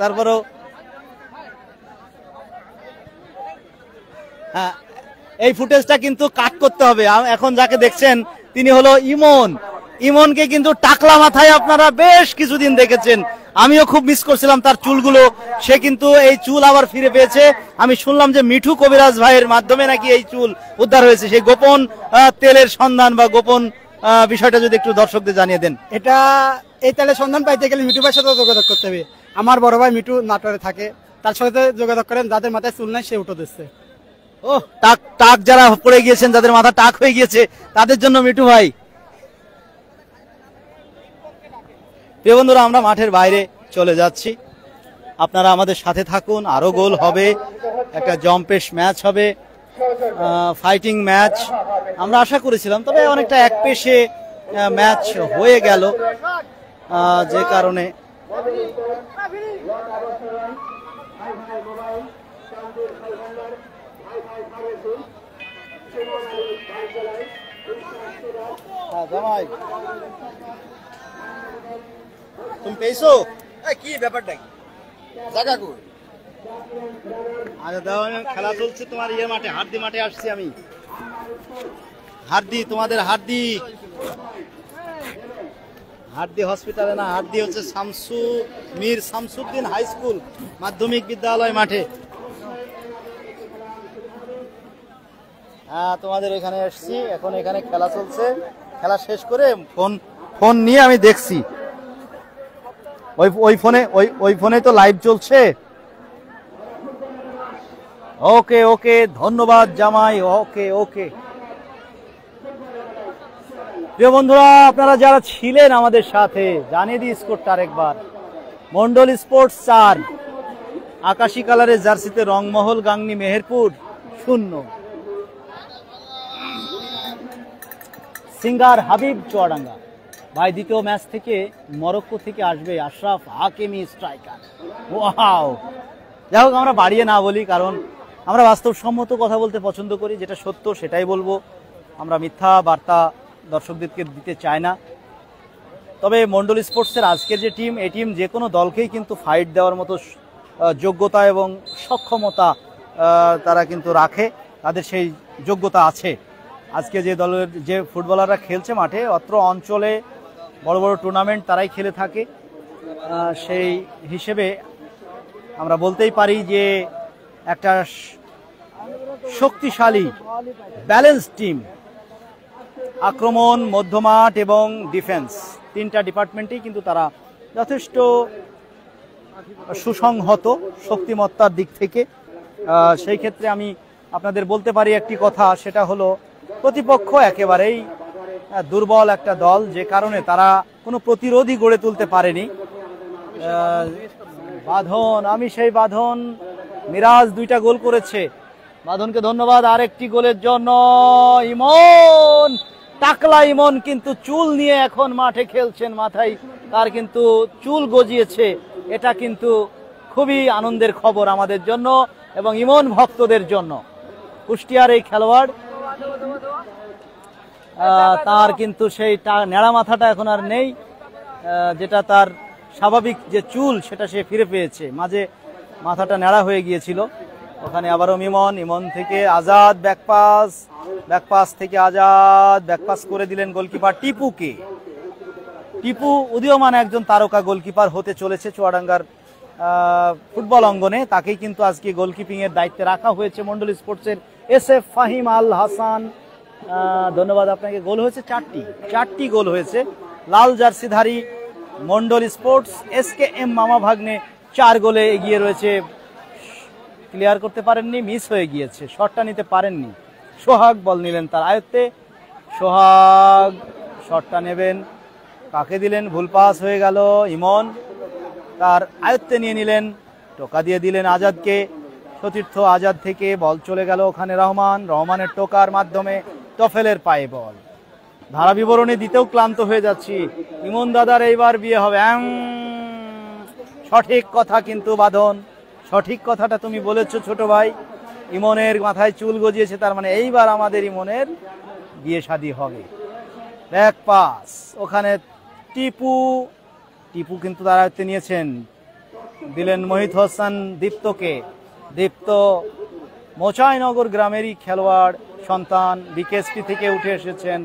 তারপরেও এই ফুটেজটা কিন্তু কাট করতে হবে। এখন যাকে দেখছেন তিনি হলো ইমনকে কিন্তু টাকলা মাথায় আপনারা বেশ কিছুদিন দেখেছেন, আমিও খুব মিস করছিলাম তার চুলগুলো। সে কিন্তু এই চুল আবার ফিরে পেয়েছে। আমি শুনলাম যে মিঠু কবিরাজ ভাইয়ের মাধ্যমে নাকি এই চুল উদ্ধার হয়েছে। সেই গোপন তেলের সন্ধান বা গোপন বিষয়টা যদি একটু দর্শকদের জানিয়ে দেন। এই তেলের সন্ধান পাইতে গেলে মিঠু ভাইয়ের সাথে যোগাযোগ করতে হবে। আমার বড় ভাই মিঠু নাটোরে থাকে, তার সাথে যোগাযোগ করেন, যাদের মাথায় চুল নাই সে উঠে দিচ্ছে। ও টাক যারা পড়ে গিয়েছেন, যাদের মাথা টাক হয়ে গিয়েছে, তাদের জন্য মিঠু ভাই। প্রিয় বন্ধুরা, আমরা মাঠের বাইরে চলে যাচ্ছি, আপনারা আমাদের সাথে থাকুন। আরো গোল হবে, একটা জম্পেশ ম্যাচ হবে, ফাইটিং ম্যাচ আমরা আশা করেছিলাম, তবে অনেকটা একপেশে ম্যাচ হয়ে গেল, যে কারণে তুমি পেয়েছো কি ব্যাপারটা কি জায়গা কই? আরে দাও, খেলা চলছে তোমার ইয়ে মাঠে, হাড্ডি মাঠে আসছি আমি। তোমাদের হাড্ডি হসপিটালে না, হাড্ডি হচ্ছে মীর শামসুদ্দিন হাই স্কুল মাধ্যমিক বিদ্যালয় মাঠে। তোমাদের এখানে আসছি, এখন এখানে খেলা চলছে। খেলা শেষ করে ফোন নিয়ে আমি দেখছি, ওই ফোনে তো লাইভ চলছে। ওকে ধন্যবাদ জামাই। ওকে প্রিয় বন্ধুরা, আপনারা যারা ছিলেন আমাদের সাথে, জানিয়ে দিই স্কোরটা আরেকবার। মন্ডল স্পোর্টস 4, আকাশী কালারের জার্সিতে রংমহল গাংনী মেহেরপুর 0। সিঙ্গার হাবিব চুয়াডাঙ্গা। ভাই দ্বিতীয় ম্যাচ থেকে মরক্কো থেকে আসবে আশরাফ হাকিমি স্ট্রাইকার। ওয়াও! যাই হোক, আমরা বাড়িয়ে না বলি, কারণ আমরা বাস্তবসম্মত কথা বলতে পছন্দ করি, যেটা সত্য সেটাই বলবো। আমরা মিথ্যা বার্তা দর্শকদেরকে দিতে চাই না। তবে মন্ডল স্পোর্টসের আজকের যে টিম, এই টিম যে কোনো দলকেই কিন্তু ফাইট দেওয়ার মতো যোগ্যতা এবং সক্ষমতা তারা কিন্তু রাখে, তাদের সেই যোগ্যতা আছে। আজকে যে দলের যে ফুটবলাররা খেলছে মাঠে, অত্র অঞ্চলে বড় বড় টুর্নামেন্ট তারাই খেলে থাকে, সেই হিসেবে আমরা বলতেই পারি যে একটা শক্তিশালী ব্যালেন্স টিম। আক্রমণ, মধ্যমাঠ এবং ডিফেন্স, তিনটা ডিপার্টমেন্টেই কিন্তু তারা যথেষ্ট সুসংহত শক্তিমত্তার দিক থেকে। সেই ক্ষেত্রে আমি আপনাদের বলতে পারি একটি কথা, সেটা হলো প্রতিপক্ষ একেবারেই দুর্বল একটা দল, যে কারণে তারা কোনো প্রতিরোধই গড়ে তুলতে পারেনি। বাঁধন, আমি সেই বাঁধন, মিরাজ 2টা গোল করেছে, বাঁধনকে ধন্যবাদ আরেকটি গোলের জন্য। ইমন, টাকলা ইমন কিন্তু চুল নিয়ে এখন মাঠে খেলছেন, মাথায় তার কিন্তু চুল গজিয়েছে। এটা কিন্তু খুবই আনন্দের খবর আমাদের জন্য এবং ইমন ভক্তদের জন্য। কুষ্টিয়ার এই খেলোয়াড়, তার কিন্তু সেই নেড়া মাথাটা এখন আর নেই, যেটা তার স্বাভাবিক যে চুল সেটা সে ফিরে পেয়েছে। মাঝে মাথাটা নেড়া হয়ে গিয়েছিল। ওখানে আবারও ইমন থেকে আজাদ, ব্যাকপাস থেকে আজাদ, ব্যাকপাস করে দিলেন গোলকিপার টিপুকে। টিপু উদীয়মান একজন তারকা গোলকিপার হতে চলেছে চুয়াডাঙ্গার ফুটবল অঙ্গনে, তাকেই কিন্তু আজকে গোলকিপিং এর দায়িত্বে রাখা হয়েছে মন্ডল স্পোর্টসের SF ফাহিম আল হাসান। ধন্যবাদ আপনাকে। গোল হয়েছে চারটি গোল হয়েছে। লাল জার্সিধারী মন্ডল স্পোর্টস, SKM মামা ভাগ্নে 4 গোলে এগিয়ে রয়েছে। ক্লিয়ার করতে পারেননি, মিস হয়ে গিয়েছে, শটটা নিতে পারেননি। সোহাগ বল নিলেন তার আয়ত্তে, সোহাগ শটটা নেবেন, কাকে দিলেন, ভুল পাস হয়ে গেল। ইমন তার আয়ত্তে নিয়ে নিলেন, টোকা দিয়ে দিলেন আজাদকে। সতীর্থ আজাদ থেকে বল চলে গেল ওখানে রহমানের টোকার মাধ্যমে টফেলের পায়ে বল। ধারা বিবরণী দিতেও ক্লান্ত হয়ে যাচ্ছি। ইমন দাদার এইবার বিয়ে হবে। সঠিক কথা কিন্তু বাঁধন, সঠিক কথাটা তুমি বলেছো ছোট ভাই। ইমনের মাথায় চুল গজিয়েছে, তার মানে এইবার আমাদের ইমনের বিয়ে শাদী হবে। ব্যাক পাস, ওখানে টিপু কিন্তু তার আয়ত্তে নিয়েছেন, দিলেন মহিত হোসেন দীপ্তকে। দীপ্ত মোচাইনগর গ্রামেরই খেলোয়াড়, সন্তান, BKSP থেকে উঠে এসেছেন।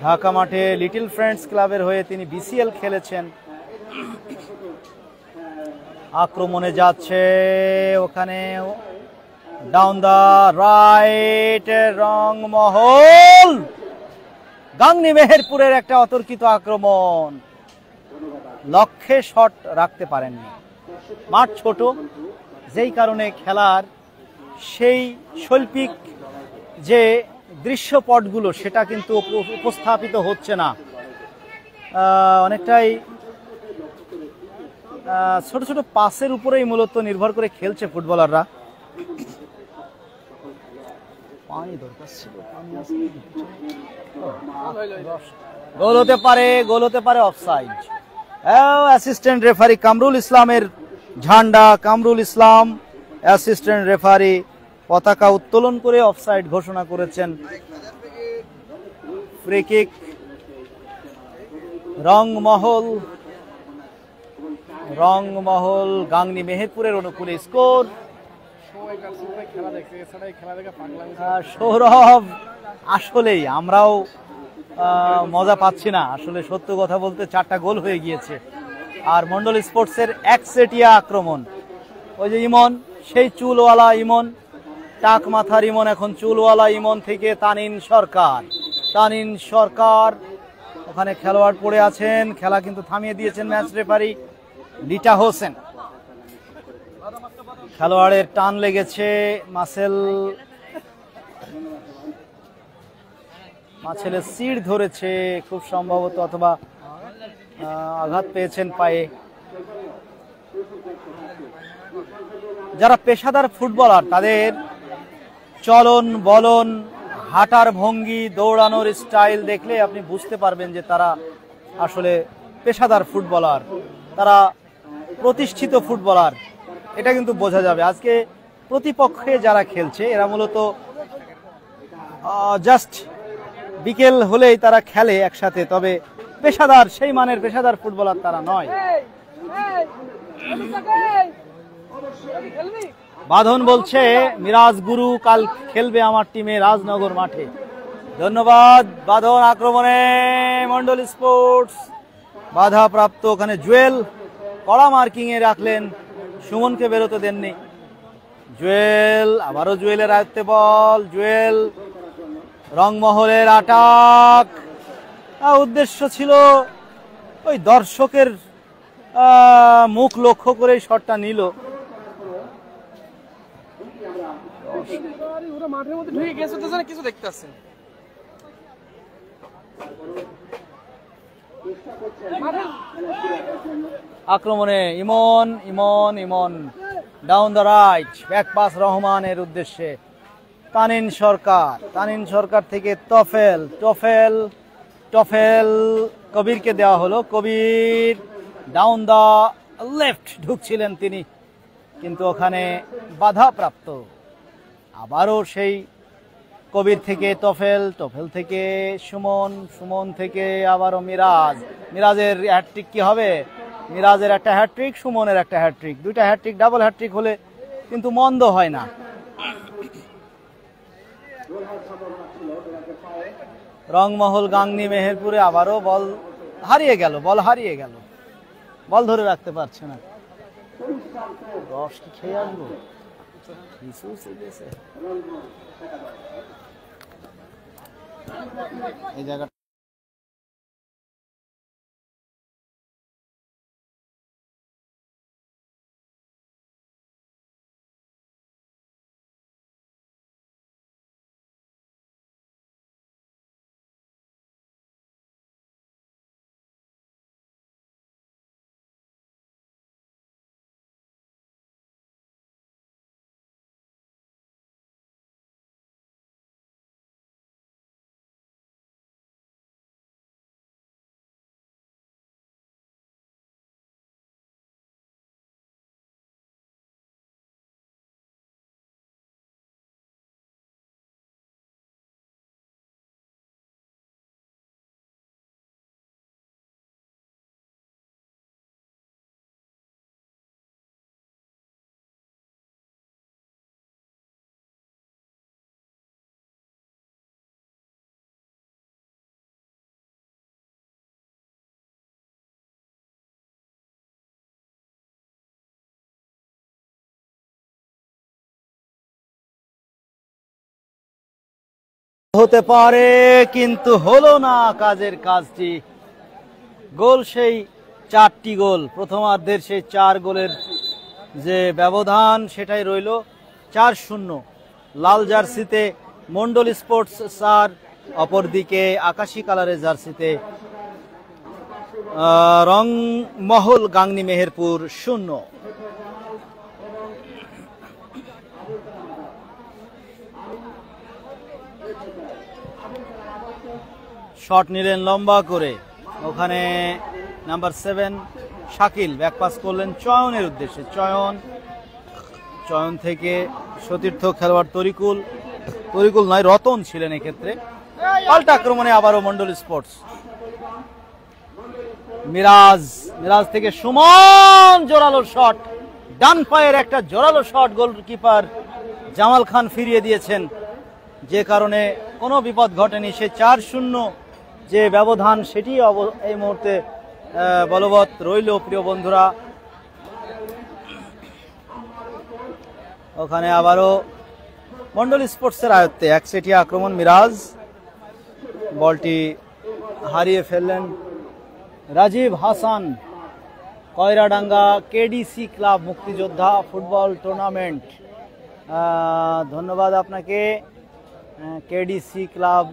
ঢাকা মাঠে লিটল ফ্রেন্ডস ক্লাবের হয়ে তিনি BCL খেলেছেন। আক্রমণে যাচ্ছে ওখানে, down the right, Rangmahal, Gangni মেহেরপুরের একটা অতর্কিত আক্রমণ, লক্ষ্যে শট রাখতে পারেননি। মাঠ ছোট, যেই কারণে খেলার সেই শৈল্পিক যে দৃশ্যপটগুলো সেটা কিন্তু উপস্থাপিত হচ্ছে না। অনেকটাই ছোট ছোট পাসের উপরেই মূলত নির্ভর করে খেলছে ফুটবলাররা। পানি দরকার ছিল, গোল হতে পারে অফসাইড। অ্যাসিস্ট্যান্ট রেফারি কামরুল ইসলামের ঝান্ডা, কামরুল ইসলাম অ্যাসিস্ট্যান্ট রেফারি পতাকা উত্তোলন করে অফসাইড ঘোষণা করেছেন। ফ্রি কিক, রংমহল গাংনী মেহেরপুরের অনুকূলে স্কোর। সৌরভ, আসলেই আমরাও মজা পাচ্ছি না, আসলে সত্য কথা বলতে 4টা গোল হয়ে গিয়েছে। আর মন্ডল স্পোর্টসের একচেটিয়া আক্রমণ, ওই যে ইমন, সেই চুলওয়ালা ইমন, টাক মাথার ইমন, এখন চুলওয়ালা ইমন থেকে তানিন সরকার ওখানে খেলোয়াড় পড়ে আছেন। খেলা কিন্তু থামিয়ে দিয়েছেন ম্যাচ রেফারি লিটা হোসেন। খেলোয়াড়ের টান লেগেছে, মাছেলের সিট ধরেছে খুব সম্ভবত, অথবা আঘাত পেয়েছেন পায়ে। যারা পেশাদার ফুটবলার তাদের চলন বলন হাঁটার ভঙ্গি, দৌড়ানোর স্টাইল দেখলে আপনি বুঝতে পারবেন যে তারা আসলে পেশাদার ফুটবলার, তারা প্রতিষ্ঠিত ফুটবলার, এটা কিন্তু বোঝা যাবে। আজকে প্রতিপক্ষে যারা খেলছে এরা মূলত জাস্ট বিকেল হলেই তারা খেলে একসাথে, তবে পেশাদার, সেই মানের পেশাদার ফুটবলার তারা নয়। বাঁধন বলছে মিরাজ গুরু কাল খেলবে আমার টিমে রাজনগর মাঠে। ধন্যবাদ বাঁধন। আক্রমণে মন্ডল স্পোর্টস বাধা প্রাপ্ত, ওখানে জুয়েল কড়া মার্কিং এ রাখলেন, সুমনকে বেরোতে দেননি। জুয়েল, আবারও জুয়েলের আয়ত্তে বল, জুয়েল রংমহলের আটাক, উদ্দেশ্য ছিল ওই দর্শকের মুখ লক্ষ্য করে শটটা নিল। মাঠের মধ্যে ঢুকে গেছে তো জানে কিছু দেখতে পাচ্ছেন। আক্রমণে Emon, Emon, Emon down the right, back pass রহমানের উদ্দেশ্যে। তানিন সরকার, তানিন সরকার থেকে তফেল, টফেল, টফেল কবিরকে দেওয়া হলো। কবির ডাউন দ্য লেফট ঢুকছিলেন তিনি, কিন্তু ওখানে বাধা প্রাপ্ত। আবারও সেই কবির থেকে তফেল, তফেল থেকে সুমন, সুমন থেকে আবারও মিরাজ। মিরাজের হ্যাটট্রিক কি হবে? মিরাজের একটা হ্যাটট্রিক, সুমনের একটা হ্যাটট্রিক, দুইটা হ্যাটট্রিক, ডাবল হ্যাটট্রিক হলে কিন্তু মন্দ হয় না। রংমহল গাংনী মেহেরপুরে আবারও বল হারিয়ে গেল, বল হারিয়ে গেল, বল ধরে রাখতে পারছে না। রস কি খেয়ে আসবো? এই জায়গা হতে পারে, কিন্তু হলো না কাজের কাজটি। গোল সেই 4টি গোল, প্রথমার্ধের সেই 4 গোলের যে ব্যবধান সেটাই রইল 4-0। লাল জার্সিতে মন্ডল স্পোর্টস 4, অপরদিকে আকাশী কালারের জার্সিতে রংমহল গাংনী মেহেরপুর 0। শট নিলেন লম্বা করে, ওখানে নাম্বার 7 শাকিল ব্যাকপাস করলেন চয়নের উদ্দেশ্যে। চয়ন, চয়ন থেকে সতীর্থ খেলোয়াড় তরিকুল, তরিকুল নয় রতন ছিলেন এক্ষেত্রে। পাল্টা আক্রমণে আবারও মন্ডল স্পোর্টস। মিরাজ, মিরাজ থেকে সুমন, জোরালো শট, ডান পায়ের একটা জোরালো শট গোলকিপার জামাল খান ফিরিয়ে দিয়েছেন, যে কারণে কোনো বিপদ ঘটেনি। সে 4-0 যে ব্যবধান সেটি এই মুহূর্তে বলবৎ রইল। প্রিয় বন্ধুরা, ওখানে আবারও মন্ডল স্পোর্টসের আয়ত্তে একচেটিয়া আক্রমণ। মিরাজ বলটি হারিয়ে ফেললেন রাজীব হাসান। কয়রাডাঙ্গা কেডিসি ক্লাব মুক্তিযোদ্ধা ফুটবল টুর্নামেন্ট, ধন্যবাদ আপনাকে। কেডিসি ক্লাব,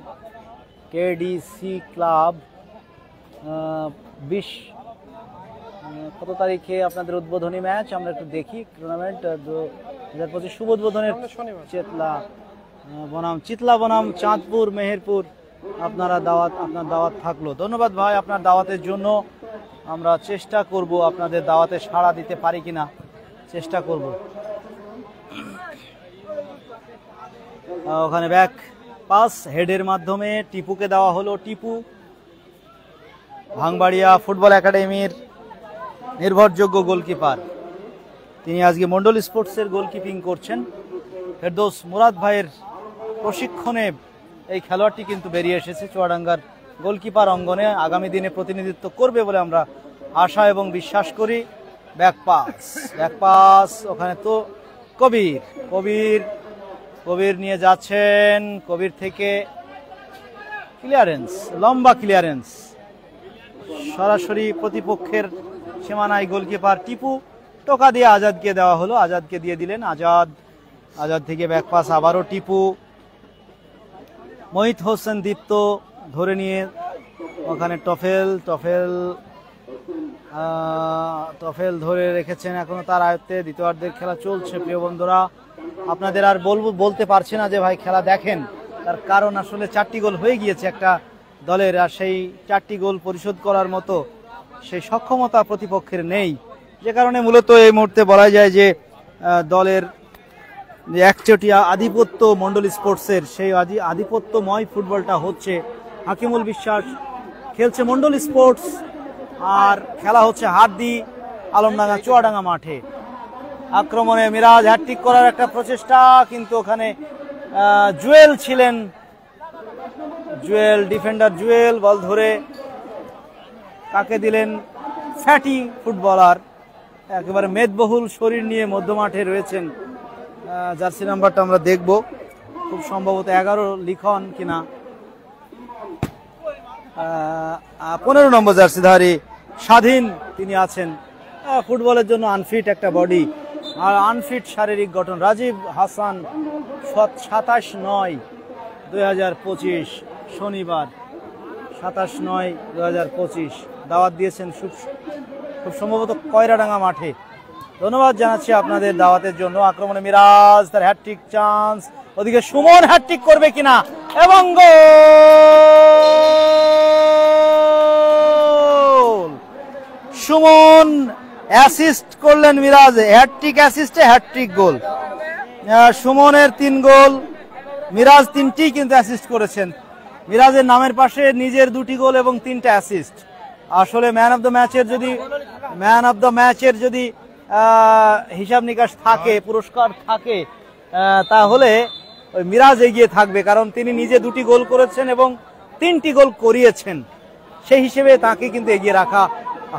কেডিসি ক্লাব 20 কত তারিখে আপনাদের উদ্বোধনী ম্যাচ আমরা একটু দেখি। টুর্নামেন্ট 2025 শুভ উদ্বোধনের চেতলা বনাম চিতলা বনাম চাঁদপুর মেহেরপুর আপনার দাওয়াত থাকলো। ধন্যবাদ ভাই আপনার দাওয়াতের জন্য। আমরা চেষ্টা করব আপনাদের দাওয়াতে সাড়া দিতে পারি কিনা, চেষ্টা করব। ওখানে ব্যাক পাস হেডের মাধ্যমে টিপুকে দেওয়া হলো। টিপু ভাঙবাড়িয়া ফুটবল একাডেমির নির্ভরযোগ্য গোলকিপার, তিনি আজকে মন্ডল স্পোর্টসের গোলকিপিং করছেন। ফেরদৌস মুরাদ ভাইয়ের প্রশিক্ষণে এই খেলোয়াড়টি কিন্তু বেরিয়ে এসেছে চুয়াডাঙ্গার গোলকিপার অঙ্গনে, আগামী দিনে প্রতিনিধিত্ব করবে বলে আমরা আশা এবং বিশ্বাস করি। ব্যাক পাস ওখানে তো কবির নিয়ে যাচ্ছেন, কবির থেকে ক্লিয়ারেন্স, লম্বা ক্লিয়ারেন্স সরাসরি প্রতিপক্ষের সীমানায় গোলকিপার টিপু টোকা দিয়ে আজাদকে দেওয়া হলো, আজাদকে দিয়ে দিলেন। আজাদ থেকে ব্যাক পাস আবারও টিপু, মহিত হোসেন দীপ্ত ধরে নিয়ে ওখানে টফেল ধরে রেখেছেন, এখনো তার আয়ত্তে। দ্বিতীয়ার্ধের খেলা চলছে প্রিয় বন্ধুরা। আপনাদের আর বলতে পারছি না যে ভাই খেলা দেখেন, তার কারণ আসলে 4টি গোল হয়ে গিয়েছে একটা দলের, আর সেই 4টি গোল পরিশোধ করার মতো সেই সক্ষমতা প্রতিপক্ষের নেই, যে কারণে মূলত এই মুহূর্তে বলা যায় যে দলের যে একচেটিয়া আধিপত্য মন্ডল স্পোর্টসের, সেই আধিপত্যময় ফুটবলটা হচ্ছে। হাকিমুল বিশ্বাস খেলছে মন্ডল স্পোর্টস, আর খেলা হচ্ছে হাটদি আলমডাঙ্গা চুয়াডাঙ্গা মাঠে। আক্রমণে মিরাজ হ্যাটট্রিক করার একটা প্রচেষ্টা, কিন্তু ওখানে জুয়েল ছিলেন, ডিফেন্ডার জুয়েল বল ধরে কাকে দিলেন, ফ্যাটি ফুটবলার, একেবারে মেদবহুল শরীর নিয়ে মধ্যমাঠে রয়েছেন। জার্সি নাম্বারটা আমরা দেখব, খুব সম্ভবত 11 লিখন কিনা, 15 নম্বর জার্সিধারী স্বাধীন তিনি আছেন। ফুটবলের জন্য আনফিট একটা বডি আর আনফিট শারীরিক গঠন। রাজীব হাসান 27/9/2025 শনিবার, 27/9/2025 দাওয়াত দিয়েছেন খুব সম্ভবত কয়রাডাঙ্গা মাঠে। ধন্যবাদ জানাচ্ছি আপনাদের দাওয়াতের জন্য। আক্রমণে মিরাজ, তার হ্যাটট্রিক চান্স, ওদিকে সুমন হ্যাটট্রিক করবে কিনা, এবং গোল! সুমন অ্যাসিস্ট করলেন মিরাজ, হ্যাটট্রিক অ্যাসিস্টে হ্যাটট্রিক গোল। সুমনের 3 গোল, মিরাজ 3টি কিন্তু অ্যাসিস্ট করেছেন। মিরাজের নামের পাশে নিজের 2টি গোল এবং 3টা অ্যাসিস্ট। আসলে ম্যান অফ দ্য ম্যাচের যদি হিসাব নিকাশ থাকে, পুরস্কার থাকে, তাহলে ওই মিরাজ এগিয়ে থাকবে, কারণ তিনি নিজে 2টি গোল করেছেন এবং 3টি গোল করিয়েছেন। সেই হিসেবে তাকে কিন্তু এগিয়ে রাখা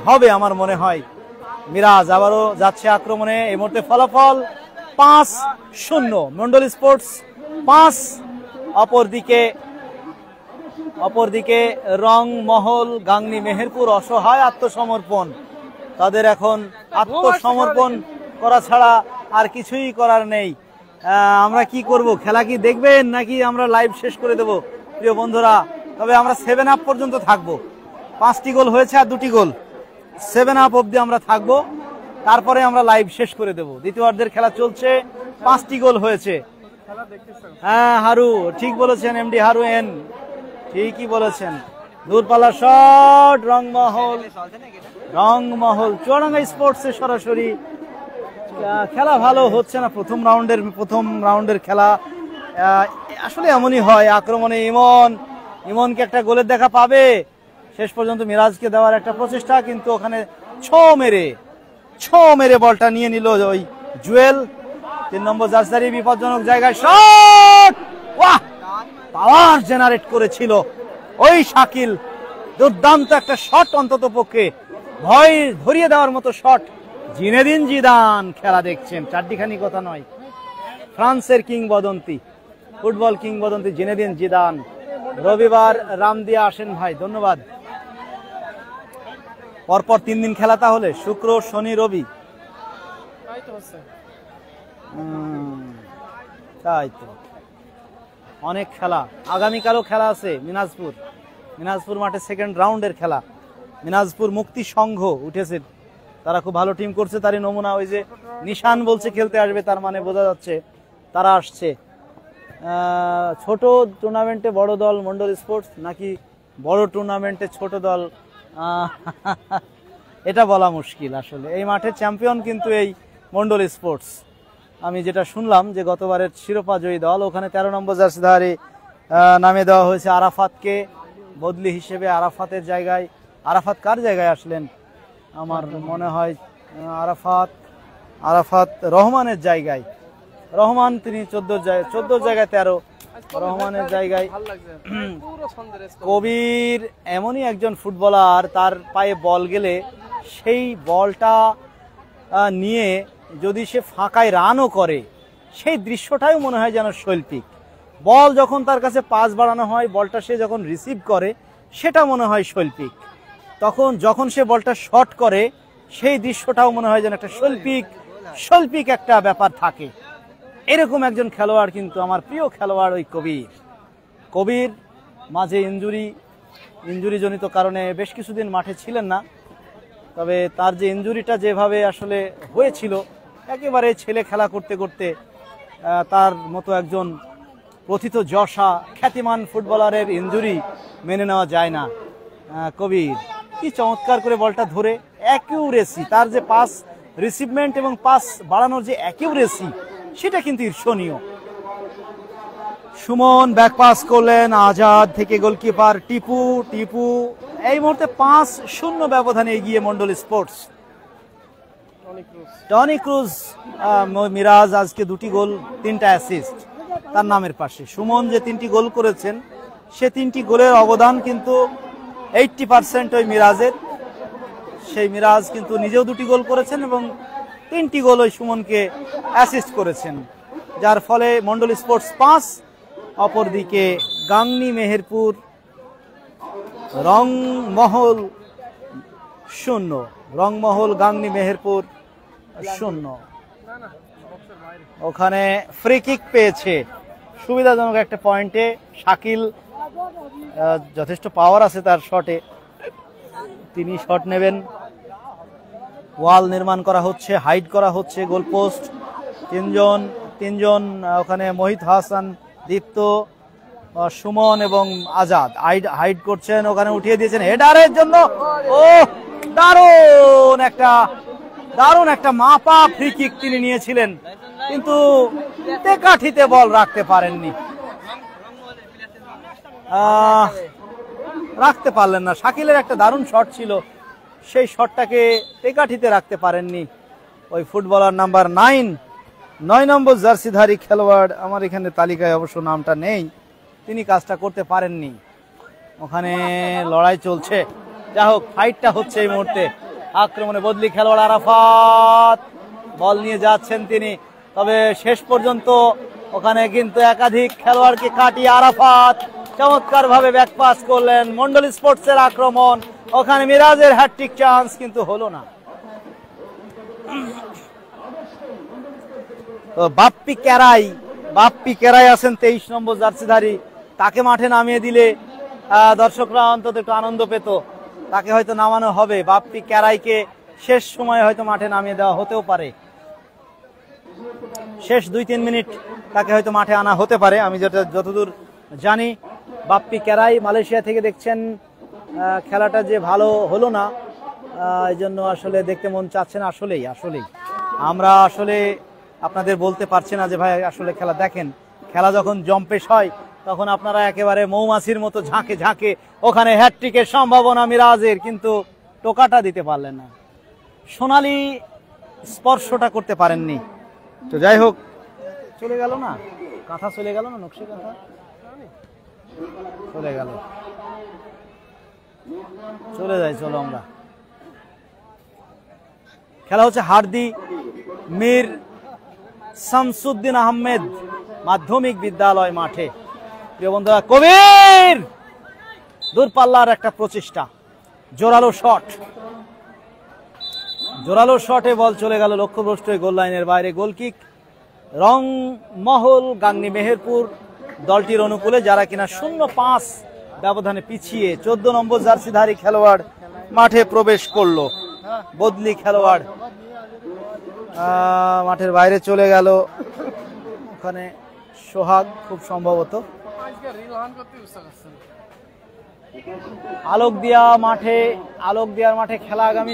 হবে আমার মনে হয়। মিরাজ আবারও যাচ্ছে আক্রমণে। এই মুহূর্তে ফলাফল 5-0 মন্ডল স্পোর্টস 5। অপরদিকে রংমহল গাংনী মেহেরপুর অসহায় আত্মসমর্পণ। তাদের এখন আত্মসমর্পণ করা ছাড়া আর কিছুই করার নেই। আমরা কি করব, খেলা কি দেখবেন নাকি আমরা লাইভ শেষ করে দেব প্রিয় বন্ধুরা? তবে আমরা 7 আপ পর্যন্ত থাকবো। 5টি গোল হয়েছে আর 2টি গোল, 7 আপ অব্দি আমরা থাকবো, তারপরে আমরা লাইভ শেষ করে দেব। দ্বিতীয়ার্ধের খেলা চলছে, 5টি গোল হয়েছে। হ্যাঁ হারু ঠিক বলেছেন, এমডি হারু এন ঠিকই বলেছেন। দূরপাল্লা শট, রংমহল চুয়াডাঙ্গা স্পোর্টসে সরাসরি। খেলা ভালো হচ্ছে না প্রথম রাউন্ডের খেলা। আসলে এমনই হয়, আক্রমণে ইমনকে একটা গোলের দেখা পাবে, শেষ পর্যন্ত মিরাজকে দেওয়ার একটা প্রচেষ্টা, কিন্তু ওখানে ছো মেরে বলটা নিয়ে নিল ওই জুয়েল। 3 নম্বর জার্সিধারী বিপজ্জনক জায়গায় শট, ওয়াহ, পাওয়ার জেনারেট করেছিল ওই শাকিল। দুর্দান্ত একটা শট, অন্তত পক্ষে ভয় ধরিয়ে দেওয়ার মতো শট। জিনেদিন জিদান খেলা দেখছেন, চারটিখানি কথা নয়। ফ্রান্সের কিংবদন্তি, ফুটবল কিংবদন্তি জিনেদিন জিদান। রবিবার রাম দিয়ে আসেন ভাই, ধন্যবাদ। পরপর 3 দিন খেলা, তাহলে শুক্র শনি রবি, তাই তো অনেক খেলা। আগামীকালও খেলা আছে মিনাজপুর মাঠে 2nd রাউন্ডের খেলা। মিনাজপুর মুক্তি সংঘ উঠেছে, তারা খুব ভালো টিম করছে, তারই নমুনা। ওই যে নিশান বলছে খেলতে আসবে, তার মানে বোঝা যাচ্ছে তারা আসছে। ছোট টুর্নামেন্টে বড় দল মন্ডল স্পোর্টস নাকি বড় টুর্নামেন্টে ছোট দল, এটা বলা মুশকিল আসলে। এই মাঠের চ্যাম্পিয়ন কিন্তু এই মন্ডল স্পোর্টস। আমি যেটা শুনলাম যে গতবারের শিরোপা জয়ী দল, ওখানে 13 নম্বর জার্সিধারী নামে দেওয়া হয়েছে আরাফাতকে বদলি হিসেবে। আরাফাতের জায়গায়, আরাফাত কার জায়গায় আসলেন? আমার মনে হয় আরাফাত রহমানের জায়গায়। রহমান তিনি 14 জায়গায় 13, রহমানের জায়গায় কবির। এমনই একজন ফুটবলার, তার পায়ে বল গেলে সেই বলটা নিয়ে যদি সে ফাঁকায় রানও করে, সেই দৃশ্যটাই মনে হয় যেন শৈল্পিক। বল যখন তার কাছে পাস বাড়ানো হয়, বলটা সে যখন রিসিভ করে, সেটা মনে হয় শৈল্পিক। তখন যখন সে বলটা শট করে, সেই দৃশ্যটাও মনে হয় যেন একটা শৈল্পিক একটা ব্যাপার থাকে। এরকম একজন খেলোয়াড় কিন্তু আমার প্রিয় খেলোয়াড় ওই কবির। মাঝে ইনজুরি জনিত কারণে বেশ কিছুদিন মাঠে ছিলেন না। তবে তার যে ইনজুরিটা যেভাবে আসলে হয়েছিল, একেবারে ছেলে খেলা করতে করতে তার মতো একজন প্রথিতযশা খ্যাতিমান ফুটবলারের ইনজুরি মেনে নেওয়া যায় না। কবির কি চমৎকার করে বলটা ধরে, অ্যাকিউরেসি, তার যে পাস রিসিভমেন্ট এবং পাস বাড়ানোর যে অ্যাকিউরেসি, সেটা কিন্তু ঈর্ষণীয়। সুমন ব্যাক পাস করলেন, আজাদ থেকে গোলকিপার টিপু। এই মুহূর্তে 5-0 ব্যবধানে এগিয়ে Mondal sports. Tony Cruz, Miraj আজকে 2টি গোল 3টা অ্যাসিস্ট তার নামের পাশে। সুমন যে 3টি গোল করেছেন, সে 3টি গোলের অবদান কিন্তু 80% ওই মিরাজের। সেই মিরাজ কিন্তু নিজেও 2টি গোল করেছেন এবং 3টি গোল ওই সুমনকে অ্যাসিস্ট করেছেন, যার ফলে মন্ডল স্পোর্টস 5, অপরদিকে গাংনী মেহেরপুর রংমহল 0। রংমহল গাংনী মেহেরপুর 0। ওখানে ফ্রি কিক পেয়েছে সুবিধাজনক একটা পয়েন্টে। শাকিল যথেষ্ট পাওয়ার আছে তার শটে, তিনি শট নেবেন। ওয়াল নির্মাণ করা হচ্ছে, হাইড করা হচ্ছে গোলপোস্ট। তিনজন ওখানে মহিত হাসান, দীপ্ত, সুমন এবং আজাদ হাইড করছেন। ওখানে উঠিয়ে দিয়েছেন হেডারের জন্য। ও দারুণ একটা মাপা ফ্রি কিক তিনি নিয়েছিলেন, কিন্তু টেকাঠিতে বল রাখতে পারেননি, রাখতে পারলেন না। শাকিলের একটা দারুণ শট ছিল, সেই শটটাকে টেকাঠিতে রাখতে পারেননি ওই ফুটবলার নাম্বার 9 নম্বর জার্সিধারী খেলোয়াড়। আমার এখানে তালিকায় অবশ্য নামটা নেই, তিনি কাজটা করতে পারেননি। ওখানে লড়াই চলছে, যা হোক ফাইটটা হচ্ছে এই মুহূর্তে। আক্রমণে বদলি খেলোয়াড় আরাফাত, বল নিয়ে যাচ্ছেন তিনি, তবে শেষ পর্যন্ত ওখানে কিন্তু একাধিক খেলোয়াড়কে কাটিয়ে আরাফাত চমৎকার ভাবে ব্যাক পাস করলেন। মন্ডল স্পোর্টসের আক্রমণ, ওখানে মিরাজের হ্যাটট্রিক চান্স কিন্তু হলো না। তো বাপ্পি কেরাই আছেন 23 নম্বর জার্সিধারী, তাকে মাঠে নামিয়ে দিলে দর্শকরা অন্তত একটু আনন্দ পেত। তাকে হয়তো নামানো হবে, বাপ্পি কেরাইকে শেষ সময় হয়তো মাঠে নামিয়ে দেওয়া হতেও পারে, শেষ 2-3 মিনিট তাকে হয়তো মাঠে আনা হতে পারে। আমি যতদূর জানি বাপ্পি কেরাই মালয়েশিয়া থেকে দেখছেন, খেলাটা যে ভালো হলো না, এই জন্য আসলে দেখতে মন চাচ্ছে না। আসলেই আমরা আসলে আপনাদের বলতে পারছি না যে ভাই আসলে খেলা দেখেন। খেলা যখন জম্পেশ হয়, তখন আপনারা একেবারে মৌমাছির মতো ঝাঁকে ওখানে হ্যাটট্রিকের সম্ভাবনা মিরাজের, কিন্তু টোকাটা দিতে পারলেন না, সোনালি স্পর্শটা করতে পারেননি। তো যাই হোক, চলে গেল না কাঁথা, চলে গেল না নকশি কাঁথা, চলে গেল, চলে যাই। চলো আমরা, খেলা হচ্ছে হারদি মীর শামসুদ্দিন আহমেদ মাধ্যমিক বিদ্যালয় মাঠে। প্রিয় বন্ধুরা, কবির দূরপাল্লার একটা প্রচেষ্টা, জোরালো শটে বল চলে গেল লক্ষ্যভ্রষ্ট গোল লাইনের বাইরে। গোলকিক রংমহল গাংনী মেহেরপুর দলটির অনুকূলে, যারা কিনা 0-5 ব্যবধানে পিছিয়ে 14 নম্বর জার্সিধারী খেলোয়াড় মাঠে প্রবেশ করলো। বদলি খেলোয়াড় মাঠের বাইরে চলে গেল। ওখানে সোহাগ খুব সম্ভবত। আজকে রিলহান করতে উৎসাহ করছেন। আলোকদিয়ার মাঠে খেলা আগামী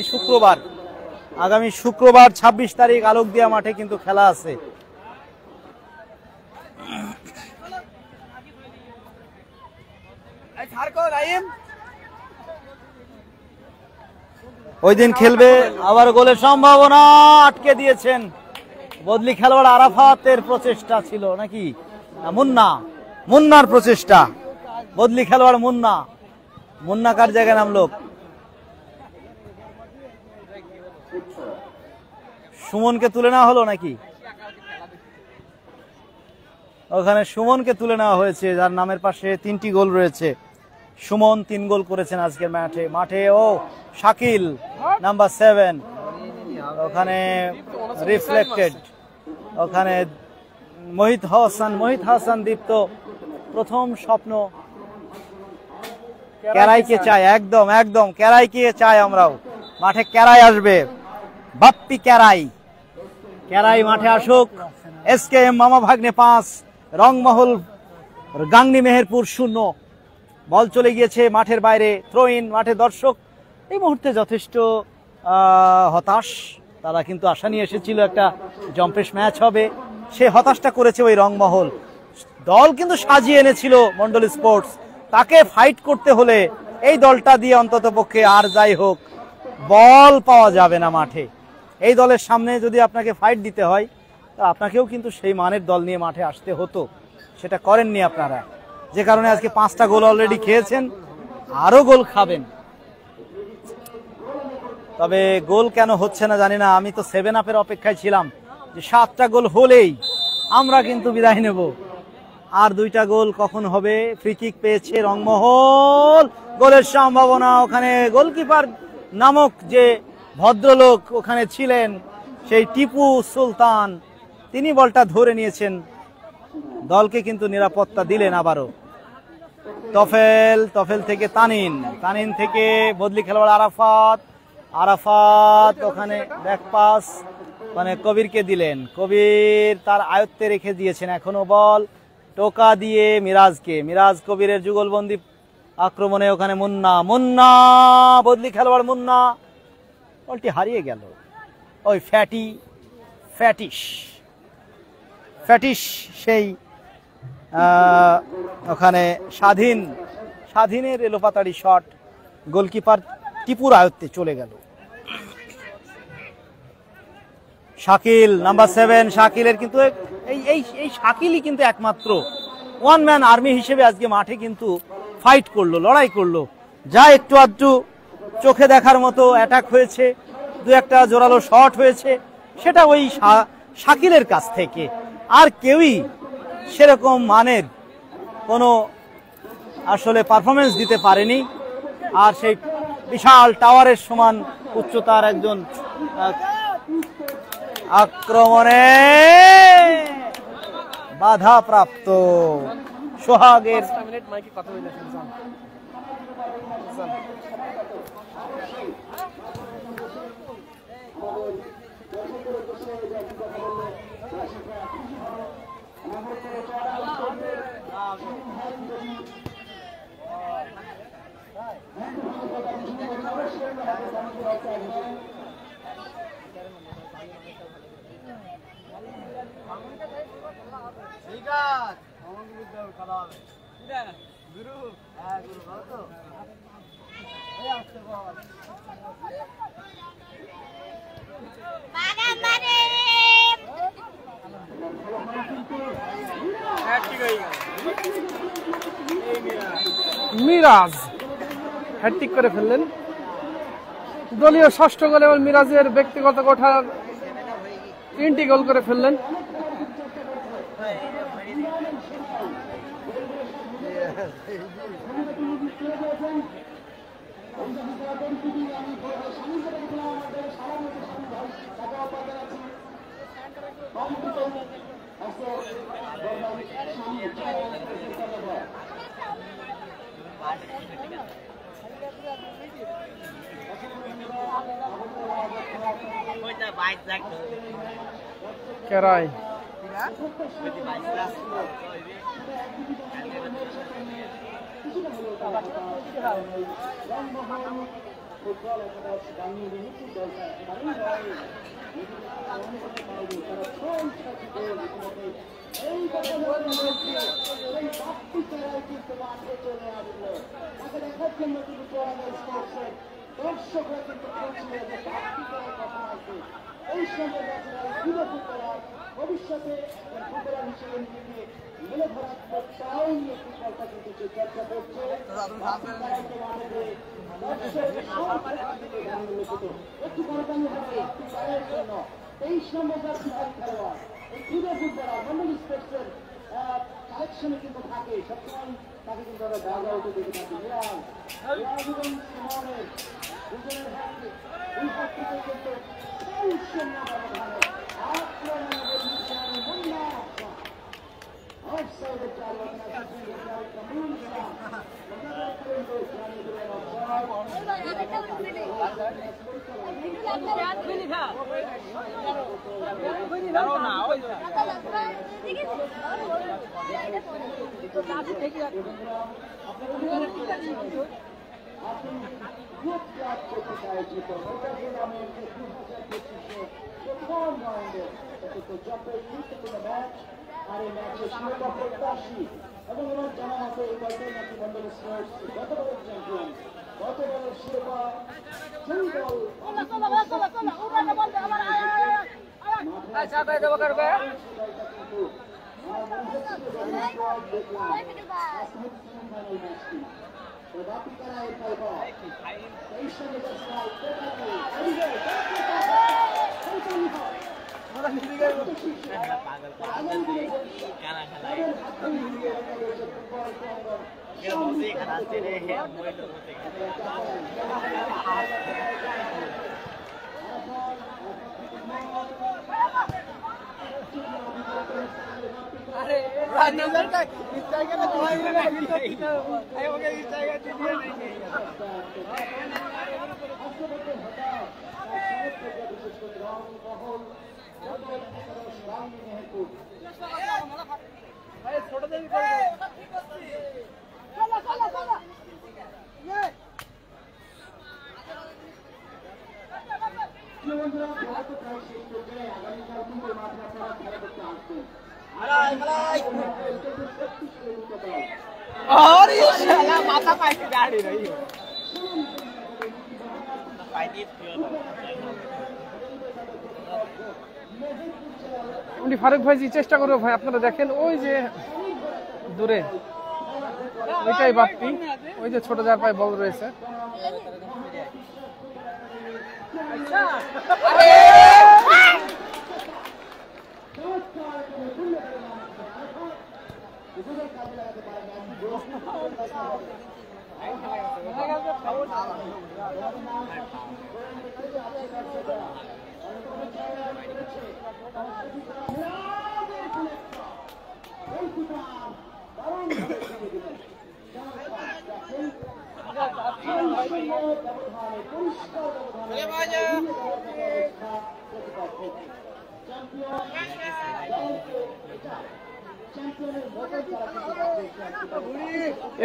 শুক্রবার 26 তারিখ আলোকদিয়া মাঠে কিন্তু খেলা আছে। ওই দিন খেলবে, আবার গোলের সম্ভাবনা, আটকে দিয়েছেন বদলি খেলোয়াড় আরাফাতের প্রচেষ্টা ছিল নাকি, মুন্নার প্রচেষ্টা, বদলি খেলোয়াড় মুন্না কার জায়গায় নামলো, সুমনকে তুলে নেওয়া হলো নাকি, ওখানে সুমনকে তুলে নেওয়া হয়েছে, যার নামের পাশে 3টি গোল রয়েছে। সুমন 3 গোল করেছেন আজকের মাঠে। ও শাকিল নাম্বার 7 ওখানে রিফ্লেক্টেড, ওখানে মোহিত হাসান দীপ্ত প্রথম স্বপ্ন ক্যারাইকে চাই, একদম ক্যারাইকে চাই আমরাও। মাঠে ক্যারাই আসবে, বাপ্পি ক্যারাই মাঠে আসুক। SKM মামা ভাগ্নে 5, রংমহল গাংনী মেহেরপুর 0। বল চলে গিয়েছে মাঠের বাইরে, থ্রো ইন। মাঠে দর্শক এই মুহূর্তে যথেষ্ট হতাশ, তারা কিন্তু আশা নিয়ে এসেছিল একটা জম্পেশ ম্যাচ হবে, সে হতাশটা করেছে ওই রংমহল। দল কিন্তু সাজিয়ে এনেছিল মন্ডল স্পোর্টস, তাকে ফাইট করতে হলে এই দলটা দিয়ে অন্তত পক্ষে আর যাই হোক বল পাওয়া যাবে না মাঠে। এই দলের সামনে যদি আপনাকে ফাইট দিতে হয়, তা আপনাকেও কিন্তু সেই মানের দল নিয়ে মাঠে আসতে হতো, সেটা করেননি আপনারা, যে কারণে আজকে 5টা গোল অলরেডি খেয়েছেন, আরো গোল খাবেন। তবে গোল কেন হচ্ছে না জানি না, আমি তো 7 আপের অপেক্ষায় ছিলাম যে 7টা গোল হলেই আমরা কিন্তু বিদায় নেব। আর 2টা গোল কখন হবে? ফ্রি কিক পেয়েছে রংমহল, গোলের সম্ভাবনা। ওখানে গোলকিপার নামক যে ভদ্রলোক ওখানে ছিলেন, সেই টিপু সুলতান, তিনি বলটা ধরে নিয়েছেন, দলকে কিন্তু নিরাপত্তা দিলেন আবারও। তফেল থেকে তানিন থেকে বদলি খেলোয়াড় আরাফাত ওখানে ব্যাক পাস মানে কবিরকে দিলেন, কবির তার আয়ত্তে রেখে দিয়েছেন। এখনো বল টোকা দিয়ে মিরাজ কবিরের যুগলবন্দি আক্রমণে ওখানে মুন্না বদলি খেলোয়াড় মুন্না, বলটি হারিয়ে গেল। ওই ফ্যাটিশ সেই ওখানে স্বাধীনের এলোপাতাড়ি শট, গোলকিপার টিপুর আয়ত্তে চলে গেল। শাকিল নাম্বার 7, শাকিলের কিন্তু এই শাকিলই কিন্তু একমাত্র ওয়ান ম্যান আর্মি হিসেবে আজকে মাঠে কিন্তু ফাইট করলো, লড়াই করলো। যা একটু আধটু চোখে দেখার মতো অ্যাটাক হয়েছে, 2-1টা জোরালো শট হয়েছে, সেটা ওই শাকিলের কাছ থেকে। আর কেউই সেরকম মানের কোনো আসলে পারফরমেন্স দিতে পারেনি। আর সেই বিশাল টাওয়ারের সমান উচ্চতার একজন আক্রমণে বাধাপ্রাপ্ত সোহাগের। মিরাজ হ্যাটট্রিক করে ফেললেন, দলীয় 6ষ্ঠ গোল এবং মিরাজের ব্যক্তিগত কোঠার 3টি গোল করে ফেললেন। ক্যারাই দর্শকরা কিন্তু এই সঙ্গে ভবিষ্যতে ফুটবলার হিসেবে নিজেকে মেলে ধরার তাও নিয়ে ফুটবলটা কিন্তু যে চর্চা করছে একটু করতালি হবে জন্য 23 নম্বর খেলোয়াড় এই যুব ফুটবলার মন্ডল স্পোর্টসের কালেকশনে কিন্তু থাকে সবসময় তাকে কিন্তু আমরা জায়গা হতে দেখে থাকি এবং সুমনের দুজনের হাতে দুই হাত থেকে কিন্তু 23 নম্বর ব্যবধানে offside আর এই ম্যাচে শিরোপা প্রত্যাশী এবং এবার জানা মতো এই দলটাই নাকি মন্ডল স্পোর্টস গতবারের চ্যাম্পিয়ন গতবারের শিরোপা সেই দল ফারুক ভাইজি চেষ্টা করবো ভাই, আপনারা দেখেন ওই যে দূরে ওইটাই বাড়তি, ওই যে ছোট যার পায়ে বল রয়েছে।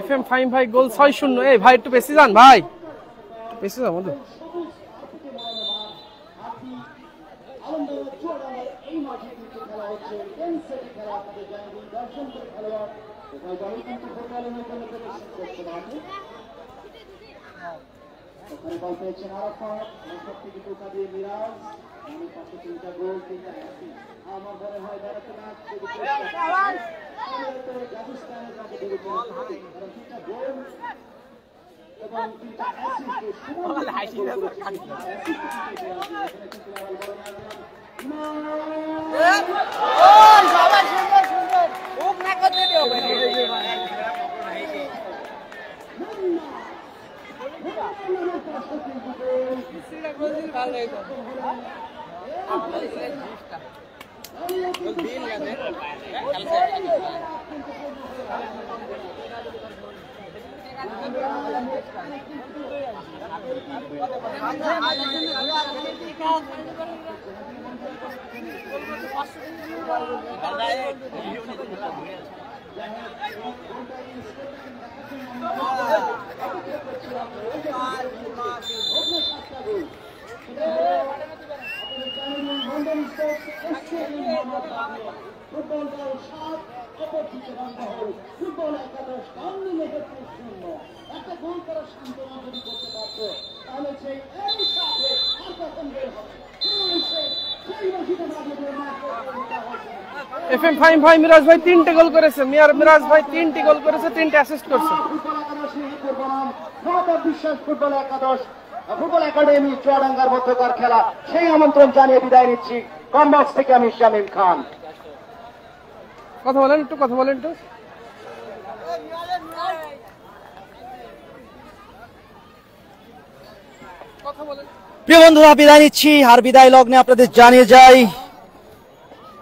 FM ফাইম ভাই গোল 6-0। এই ভাই একটু বেশি যান ভাই, বেশি যান মধু। ওখানে বল পেয়েছেন আরাফাত, সব থেকে টোকা দিয়ে মিরাজ, আমি পাশে 3টা গোল 3টা হ্যাট্রিক। আমার মনে হয় দাঁড়াতে ম্যাচ রাজস্থানের কাছে কারণ 3টা গোল এবং 3টা ফুটবল দল 7 অপরদিকে বাংলাদেশ ফুটবল একাদশ সামনে লেগে 0 একটা গোল করার সান্ত্বনা যদি করতে পারতো তাহলে সেই একই সাথে আর কখন বের হবে FM ফাহিম ভাই মিরাজ ভাই 3টে গোল করেছে, মিরাজ ভাই 3টি গোল করেছে, 3টে অ্যাসিস্ট করছে। বিশ্বাস ফুটবল একাদশ ফুটবল একাডেমি চুয়াডাঙ্গার মধ্যকার খেলা সেই আমন্ত্রণ জানিয়ে বিদায় নিচ্ছি কমবক্স থেকে আমি শামীম খান। কথা বলেন একটু, কথা বলেন একটু। প্রিয় বন্ধুরা, বিদায় নিচ্ছি। আর বিদায় লগ্নে আপনাদের জানিয়ে যাই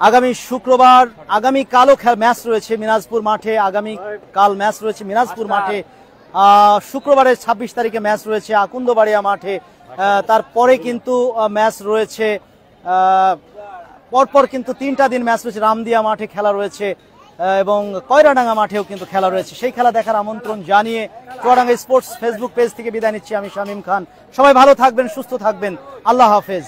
আগামী শুক্রবার আগামীকালও ম্যাচ রয়েছে মিনাজপুর মাঠে, আগামীকাল ম্যাচ রয়েছে মিনাজপুর মাঠে, শুক্রবারের 26 তারিখে ম্যাচ রয়েছে আকুন্দবাড়িয়া মাঠে, তারপরে কিন্তু ম্যাচ রয়েছে পরপর কিন্তু 3টা দিন ম্যাচ রয়েছে, রামদিয়া মাঠে খেলা রয়েছে এবং কয়রাডাঙ্গা মাঠেও কিন্তু খেলা রয়েছে। সেই খেলা দেখার আমন্ত্রণ জানিয়ে চুয়াডাঙ্গা স্পোর্টস ফেসবুক পেজ থেকে বিদায় নিচ্ছি আমি শামীম খান। সবাই ভালো থাকবেন, সুস্থ থাকবেন, আল্লাহ হাফেজ।